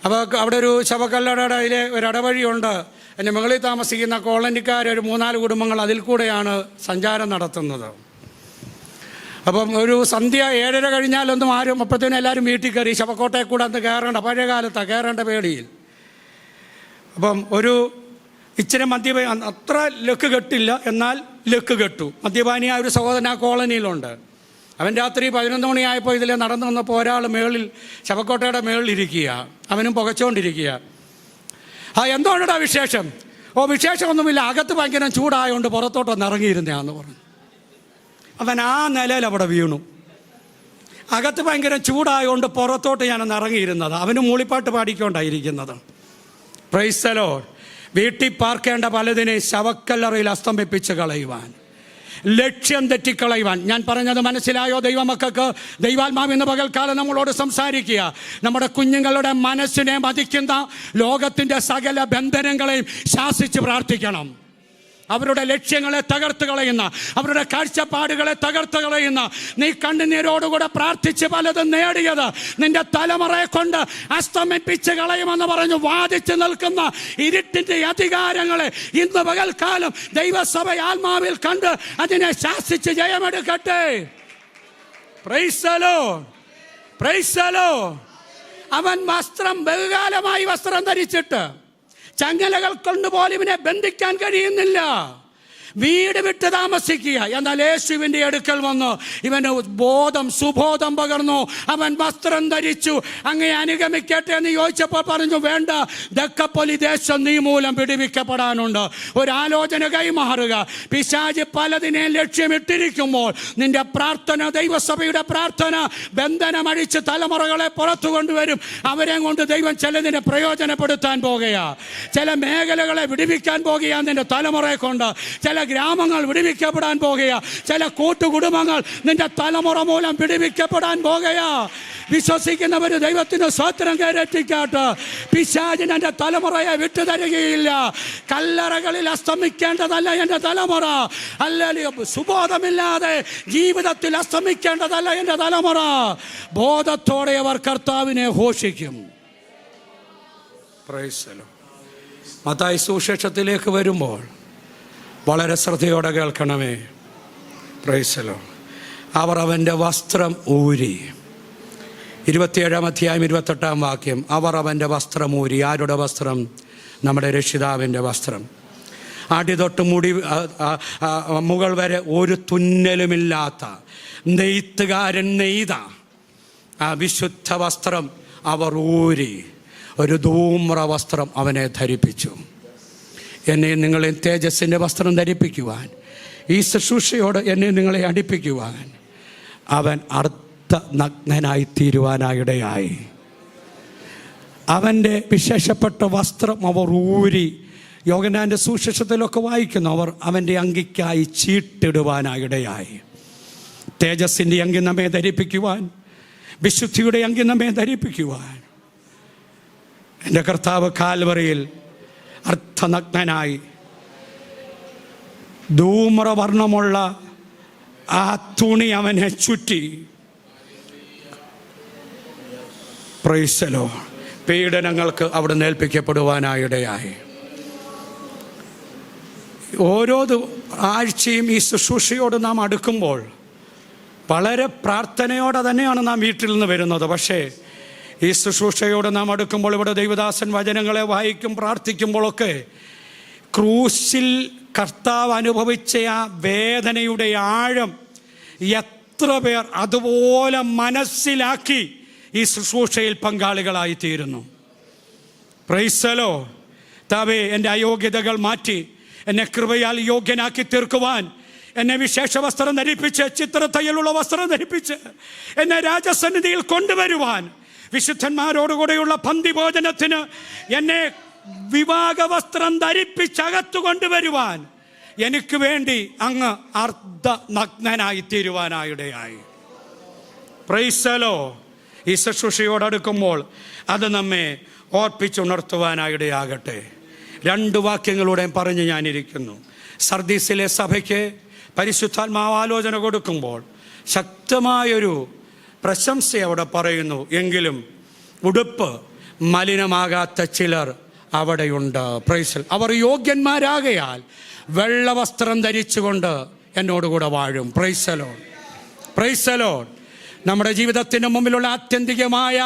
അപ്പോൾ അവിടെ ഒരു ശവക്കല്ലറയുടെ അതിലെ ഒരു ഇടവഴിയുണ്ട്. അതിൻ്റെ മുകളിൽ താമസിക്കുന്ന കോളനിക്കാരൊരു 3-4 കുടുംബങ്ങൾ അതിൽ കൂടെയാണ് സഞ്ചാരം നടത്തുന്നത്. അപ്പം ഒരു സന്ധ്യ 7:30 കഴിഞ്ഞാലൊന്നും ആരും, അപ്പോഴത്തേനും എല്ലാവരും വീട്ടിൽ കയറി. ശവക്കോട്ടയിൽ കൂടെ അന്ന് കയറേണ്ട, പഴയ കാലത്താണ് കയറേണ്ട പേടിയിൽ. അപ്പം ഒരു ഇച്ചിരി മദ്യപാനി, അത്ര ലക്ക് കെട്ടില്ല, എന്നാൽ ലക്ക് കെട്ടു. മദ്യപാനിയായ ഒരു സഹോദരൻ ആ കോളനിയിലുണ്ട്. അവൻ രാത്രി 11 മണിയായപ്പോൾ ഇതിലെ നടന്നു വന്നപ്പോൾ ഒരാൾ മേളിൽ, ശവക്കോട്ടയുടെ മേളിൽ ഇരിക്കുക, അവനും പുകച്ചുകൊണ്ടിരിക്കുക. എന്തുകൊണ്ടാ വിശേഷം? വിശേഷമൊന്നുമില്ല, അകത്ത് ഭയങ്കര ചൂടായതുകൊണ്ട് പുറത്തോട്ടൊന്ന് ഇറങ്ങിയിരുന്നയാന്ന് പറഞ്ഞു. അവൻ ആ നിലയിൽ അവിടെ വീണു. അകത്ത് ഭയങ്കര ചൂടായതുകൊണ്ട് പുറത്തോട്ട് ഞാനൊന്ന് ഇറങ്ങിയിരുന്നത്. അവന് മൂളിപ്പാട്ട് പാടിക്കൊണ്ടായിരിക്കുന്നത്. Praise the Lord. വീട്ടിൽ പാർക്കേണ്ട പലതിനെ ശവക്കല്ലറയിൽ അസ്തമിപ്പിച്ച് കളയുവാൻ, ലക്ഷ്യം തെറ്റിക്കളയുവാൻ. ഞാൻ പറഞ്ഞത് മനസ്സിലായോ ദൈവമക്കൾക്ക്? ദൈവാത്മാവ് ഇന്ന് പകൽക്കാലം നമ്മളോട് സംസാരിക്കുക. നമ്മുടെ കുഞ്ഞുങ്ങളുടെ മനസ്സിനെ മതിക്കുന്ന ലോകത്തിൻ്റെ സകല ബന്ധനങ്ങളെയും ശാസിച്ച് പ്രാർത്ഥിക്കണം. അവരുടെ ലക്ഷ്യങ്ങളെ തകർത്ത് കളയുന്ന, അവരുടെ കാഴ്ചപ്പാടുകളെ തകർത്ത് കളയുന്ന, നീ കണ്ണുനീരോടുകൂടെ പ്രാർത്ഥിച്ച് പലതും നേടിയത് നിന്റെ തലമുറയെ കൊണ്ട് അസ്തമിപ്പിച്ച് കളയുമെന്ന് പറഞ്ഞു വാദിച്ചു നിൽക്കുന്ന ഇരുട്ടിന്റെ അധികാരങ്ങളെ ഇന്ന് പകൽക്കാലം ദൈവസഭ ആത്മാവിൽ കണ്ട് അതിനെ ശാസിച്ച് ജയമെടുക്കട്ടെ. Praise the Lord, praise the Lord. അവൻ ബഹുകാലമായി വസ്ത്രം ധരിച്ചിട്ട് ചങ്ങലകൾ കൊണ്ടുപോലും ഇവനെ ബന്ധിക്കാൻ കഴിയുന്നില്ല. വീട് വിട്ട് താമസിക്കുക. എന്നാൽ യേശുവിൻ്റെ അടുക്കൽ വന്നു ഇവന് സുബോധം പകർന്നു. അവൻ വസ്ത്രം ധരിച്ചു. അങ്ങനെ അനുഗമിക്കട്ടെ എന്ന് ചോദിച്ചപ്പോൾ പറഞ്ഞു, വേണ്ട, ദക്കപ്പൊലി ദേശം നീ മൂലം വിടുവിക്കപ്പെടാനുണ്ട്. ഒരാലോചന കൈമാറുക. പിശാച് പലതിനെ ലക്ഷ്യമിട്ടിരിക്കുമ്പോൾ നിന്റെ പ്രാർത്ഥന, ദൈവസഭയുടെ പ്രാർത്ഥന ബന്ധനമഴിച്ച് തലമുറകളെ പുറത്തു കൊണ്ടുവരും. അവരെ കൊണ്ട് ദൈവം ചിലതിനെ പ്രയോജനപ്പെടുത്താൻ പോകുകയാ. ചില മേഖലകളെ വിടുവിക്കാൻ പോകുകയാ നിന്റെ തലമുറയെ കൊണ്ട്. ചില ഗ്രാമങ്ങൾ വിടുവിക്കപ്പെടാൻ പോകുക. ചില കൂട്ടുകുടുംബങ്ങൾ നിന്റെ തലമുറ മൂലം വിടുവിക്കപ്പെടാൻ പോകുക. വിശ്വസിക്കുന്നവർ ദൈവത്തിന് സ്തോത്രം കയറ്റിക്കാട്ട്. പിശാചിന് എൻ്റെ തലമുറയെ വിട്ടുതരികയില്ല. കല്ലറകളിൽ അസ്തമിക്കേണ്ടതല്ല എൻ്റെ തലമുറ. അല്ലെങ്കിൽ സുബോധമില്ലാതെ ജീവിതത്തിൽ അസ്തമിക്കേണ്ടതല്ല എൻ്റെ തലമുറ. ബോധത്തോടെ അവർ കർത്താവിനെ ഘോഷിക്കും. മത്തായി സുവിശേഷത്തിലേക്ക് വരുമ്പോൾ വളരെ ശ്രദ്ധയോടെ കേൾക്കണമേ. Price the Lord. അവർ അവൻ്റെ വസ്ത്രം ഊരി. 27 അധ്യായം 28 വാക്യം. അവർ അവൻ്റെ വസ്ത്രമൂരി. ആരുടെ വസ്ത്രം? നമ്മുടെ രക്ഷിതാവിൻ്റെ വസ്ത്രം. അടി തൊട്ട് മുകൾ വരെ ഒരു തുന്നലുമില്ലാത്ത നെയ്ത്തുകാരൻ നെയ്ത ആ വിശുദ്ധ വസ്ത്രം അവർ ഊരി ഒരു ധൂമ്ര വസ്ത്രം അവനെ ധരിപ്പിച്ചു. എന്നെ നിങ്ങളെ തേജസ്സിൻ്റെ വസ്ത്രം ധരിപ്പിക്കുവാൻ, ഈ ശുശ്രൂഷയോട് എന്നെ നിങ്ങളെ അടുപ്പിക്കുവാൻ അവൻ നഗ്നനായി തീരുവാനായിടയായി. അവൻ്റെ വിശേഷപ്പെട്ട വസ്ത്രം അവർ ഊരി. യോഹന്നാൻ്റെ സുവിശേഷത്തിലൊക്കെ വായിക്കുന്നു, അവർ അവൻ്റെ അങ്കിക്കായി ചീട്ടിടുവാനായിടയായി. തേജസ്സിൻ്റെ അങ്കി നമ്മെ ധരിപ്പിക്കുവാൻ, വിശുദ്ധിയുടെ അങ്കി നമ്മെ ധരിപ്പിക്കുവാൻ എൻ്റെ കർത്താവ് കാൽവറിയിൽ അർത്ഥനഗ്നനായി ധൂമ്രവർണ്ണമുള്ള ആ തുണി അവനെ ചുറ്റി. Price the Lord. പീഡനങ്ങൾക്ക് അവിടെ ഏൽപ്പിക്കപ്പെടുവാനായിടയായി. ഓരോ ആഴ്ചയും ഈ ശുശ്രൂഷയോട് നാം അടുക്കുമ്പോൾ വളരെ പ്രാർത്ഥനയോടെ തന്നെയാണ് നാം വീട്ടിൽ നിന്ന് വരുന്നത്. പക്ഷേ ഈ ശുശ്രൂഷയോട് നാം അടുക്കുമ്പോൾ ഇവിടെ ദൈവദാസൻ വചനങ്ങളെ വായിക്കും, പ്രാർത്ഥിക്കുമ്പോഴൊക്കെ ക്രൂശിൽ കർത്താവ് അനുഭവിച്ച ആ വേദനയുടെ ആഴം എത്ര പേർ അതുപോലെ മനസ്സിലാക്കി ഈ ശുശ്രൂഷയിൽ പങ്കാളികളായിത്തീരുന്നു. Price the Lord. കർത്താവേ, എൻ്റെ അയോഗ്യതകൾ മാറ്റി എന്നെ കൃപയാൽ യോഗ്യനാക്കി തീർക്കുവാൻ എന്നെ വിശേഷ വസ്ത്രം ധരിപ്പിച്ച്, ചിത്രത്തയ്യലുള്ള വസ്ത്രം ധരിപ്പിച്ച് എന്നെ രാജസന്നിധിയിൽ കൊണ്ടുവരുവാൻ, വിശുദ്ധന്മാരോടുകൂടെയുള്ള പന്തിഭോജനത്തിന് എന്നെ വിവാഹ വസ്ത്രം ധരിപ്പിച്ചകത്തു കൊണ്ടുവരുവാൻ എനിക്ക് വേണ്ടി അങ്ങ് അർദ്ധനഗ്നനായി തീരുവാനായിടയായി. Praise the Lord. ഈ ശുശ്രൂഷയോടടുക്കുമ്പോൾ അത് നമ്മെ ഓർപ്പിച്ചുണർത്തുവാനായിടയാകട്ടെ. 2 വാക്യങ്ങളൂടെ പറഞ്ഞ് ഞാനിരിക്കുന്നു. സർദീസിലെ സഭയ്ക്ക് പരിശുദ്ധാത്മാവ് ആലോചന കൊടുക്കുമ്പോൾ ശക്തമായൊരു പ്രശംസ അവിടെ പറയുന്നു. എങ്കിലും ഉടുപ്പ് മലിനമാകാത്ത ചിലർ അവിടെയുണ്ട്. പ്രൈസ്. അവർ യോഗ്യന്മാരാകയാൽ വെള്ളവസ്ത്രം ധരിച്ചുകൊണ്ട് എന്നോടുകൂടെ വാഴും. Price the Lord. Praise the Lord. നമ്മുടെ ജീവിതത്തിന് മുമ്പിലുള്ള ആത്യന്തികമായ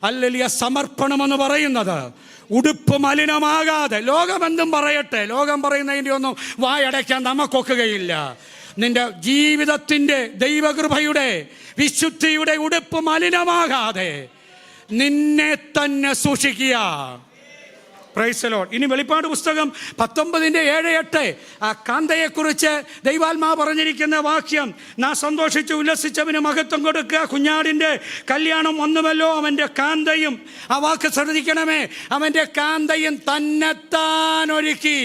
അല്ലലിയ സമർപ്പണമെന്ന് പറയുന്നത് ഉടുപ്പ് മലിനമാകാതെ, ലോകമെന്തും പറയട്ടെ, ലോകം പറയുന്നതിൻ്റെ ഒന്നും വായടയ്ക്കാൻ നമുക്കൊക്കുകയില്ല. നിന്റെ ജീവിതത്തിൻ്റെ ദൈവകൃപയുടെ വിശുദ്ധിയുടെ ഉടുപ്പ് മലിനമാകാതെ നിന്നെ തന്നെ സൂക്ഷിക്കുക. Price the Lord. ഇനി വെളിപ്പാട് പുസ്തകം 19:7-8 ആ കാന്തയെക്കുറിച്ച് ദൈവാത്മാ പറഞ്ഞിരിക്കുന്ന വാക്യം, നാം സന്തോഷിച്ച് ഉല്ലസിച്ചവന് മഹത്വം കൊടുക്കുക, കുഞ്ഞാടിൻ്റെ കല്യാണം വന്നുവല്ലോ, അവൻ്റെ കാന്തയും, ആ വാക്ക് ശ്രദ്ധിക്കണമേ, അവൻ്റെ കാന്തയും തന്നെത്താൻ ഒരുക്കി.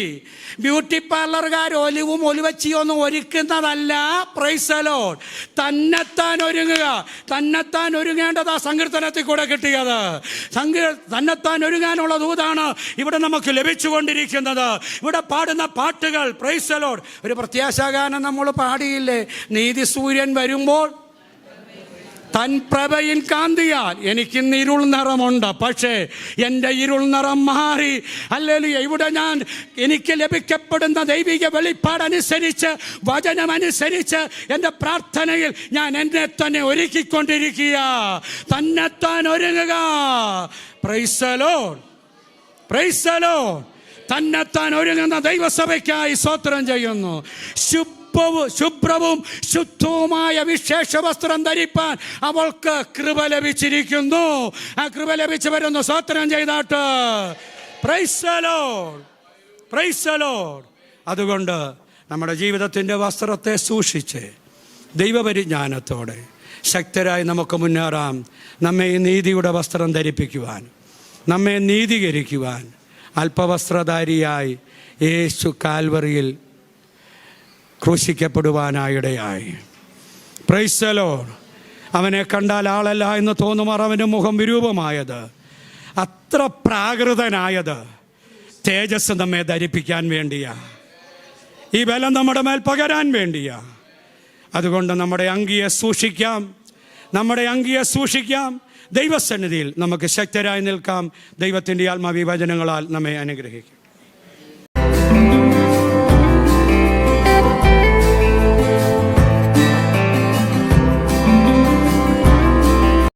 ബ്യൂട്ടി പാർലറുകാർ ഒലിവും ഒലിവച്ചിയൊന്നും ഒരുക്കുന്നതല്ല. Praise the Lord. തന്നെത്താൻ ഒരുങ്ങുക. തന്നെത്താൻ ഒരുങ്ങേണ്ടതാ സങ്കീർത്തനത്തിൽ കൂടെ കിട്ടിയത്. തന്നെത്താൻ ഒരുങ്ങാനുള്ള ദൂതാണ് ഇവിടെ നമുക്ക് ലഭിച്ചുകൊണ്ടിരിക്കുന്നത്. ഇവിടെ പാടുന്ന പാട്ടുകൾ, പ്രൈസ് ദി ലോർഡ്. ഒരു പ്രത്യാശാഗാനം നമ്മൾ പാടിയില്ലേ, നീതി സൂര്യൻ വരുമ്പോൾ തൻ പ്രഭയിൽ കാന്തിയാൽ എനിക്കിന്ന് ഇരുൾ നിറമുണ്ട്, പക്ഷേ എൻ്റെ ഇരുൾ നിറം മാറി. ഹല്ലേലൂയ. ഇവിടെ ഞാൻ എനിക്ക് ലഭിക്കപ്പെടുന്ന ദൈവിക വെളിപ്പാടനുസരിച്ച്, വചനമനുസരിച്ച് എൻ്റെ പ്രാർത്ഥനയിൽ ഞാൻ എന്നെ തന്നെ ഒരുക്കിക്കൊണ്ടിരിക്കുക. തന്നെത്താൻ ഒരുങ്ങുക. Praise the Lord. Praise the Lord. തന്നെത്താൻ ഒരുങ്ങുന്ന ദൈവസഭയ്ക്കായി സ്തോത്രം ചെയ്യുന്നു. ശുഭ്രവും ശുദ്ധവുമായ വിശേഷ വസ്ത്രം ധരിപ്പാൻ അവൾക്ക് കൃപ ലഭിച്ചിരിക്കുന്നു. ആ കൃപ ലഭിച്ചു വരുന്നു. സ്തോത്രം ചെയ്താട്ട്. Praise the Lord. Praise the Lord. അതുകൊണ്ട് നമ്മുടെ ജീവിതത്തിൻ്റെ വസ്ത്രത്തെ സൂക്ഷിച്ച് ദൈവപരിജ്ഞാനത്തോടെ ശക്തരായി നമുക്ക് മുന്നേറാം. നമ്മെ ഈ നീതിയുടെ വസ്ത്രം ധരിപ്പിക്കുവാൻ, നമ്മെ നീതീകരിക്കുവാൻ അല്പവസ്ത്രധാരിയായി യേശു കാൽവറിയിൽ ക്രൂശിക്കപ്പെടുവാനായിടയായി. Price the Lord. അവനെ കണ്ടാൽ ആളല്ല എന്ന് തോന്നുമാർ അവൻ്റെ മുഖം വിരൂപമായത്, അത്ര പ്രാകൃതനായത് തേജസ് നമ്മെ ധരിപ്പിക്കാൻ വേണ്ടിയാ. ഈ ബലം നമ്മുടെ മേൽ പകരാൻ വേണ്ടിയാ. അതുകൊണ്ട് നമ്മുടെ അങ്കിയെ സൂക്ഷിക്കാം. നമ്മുടെ അങ്കിയെ സൂക്ഷിക്കാം. ദൈവസന്നിധിയിൽ നമുക്ക് ശക്തരായി നിൽക്കാം. ദൈവത്തിൻ്റെ ആത്മാവിവചനങ്ങളാൽ നമ്മെ അനുഗ്രഹിക്കും.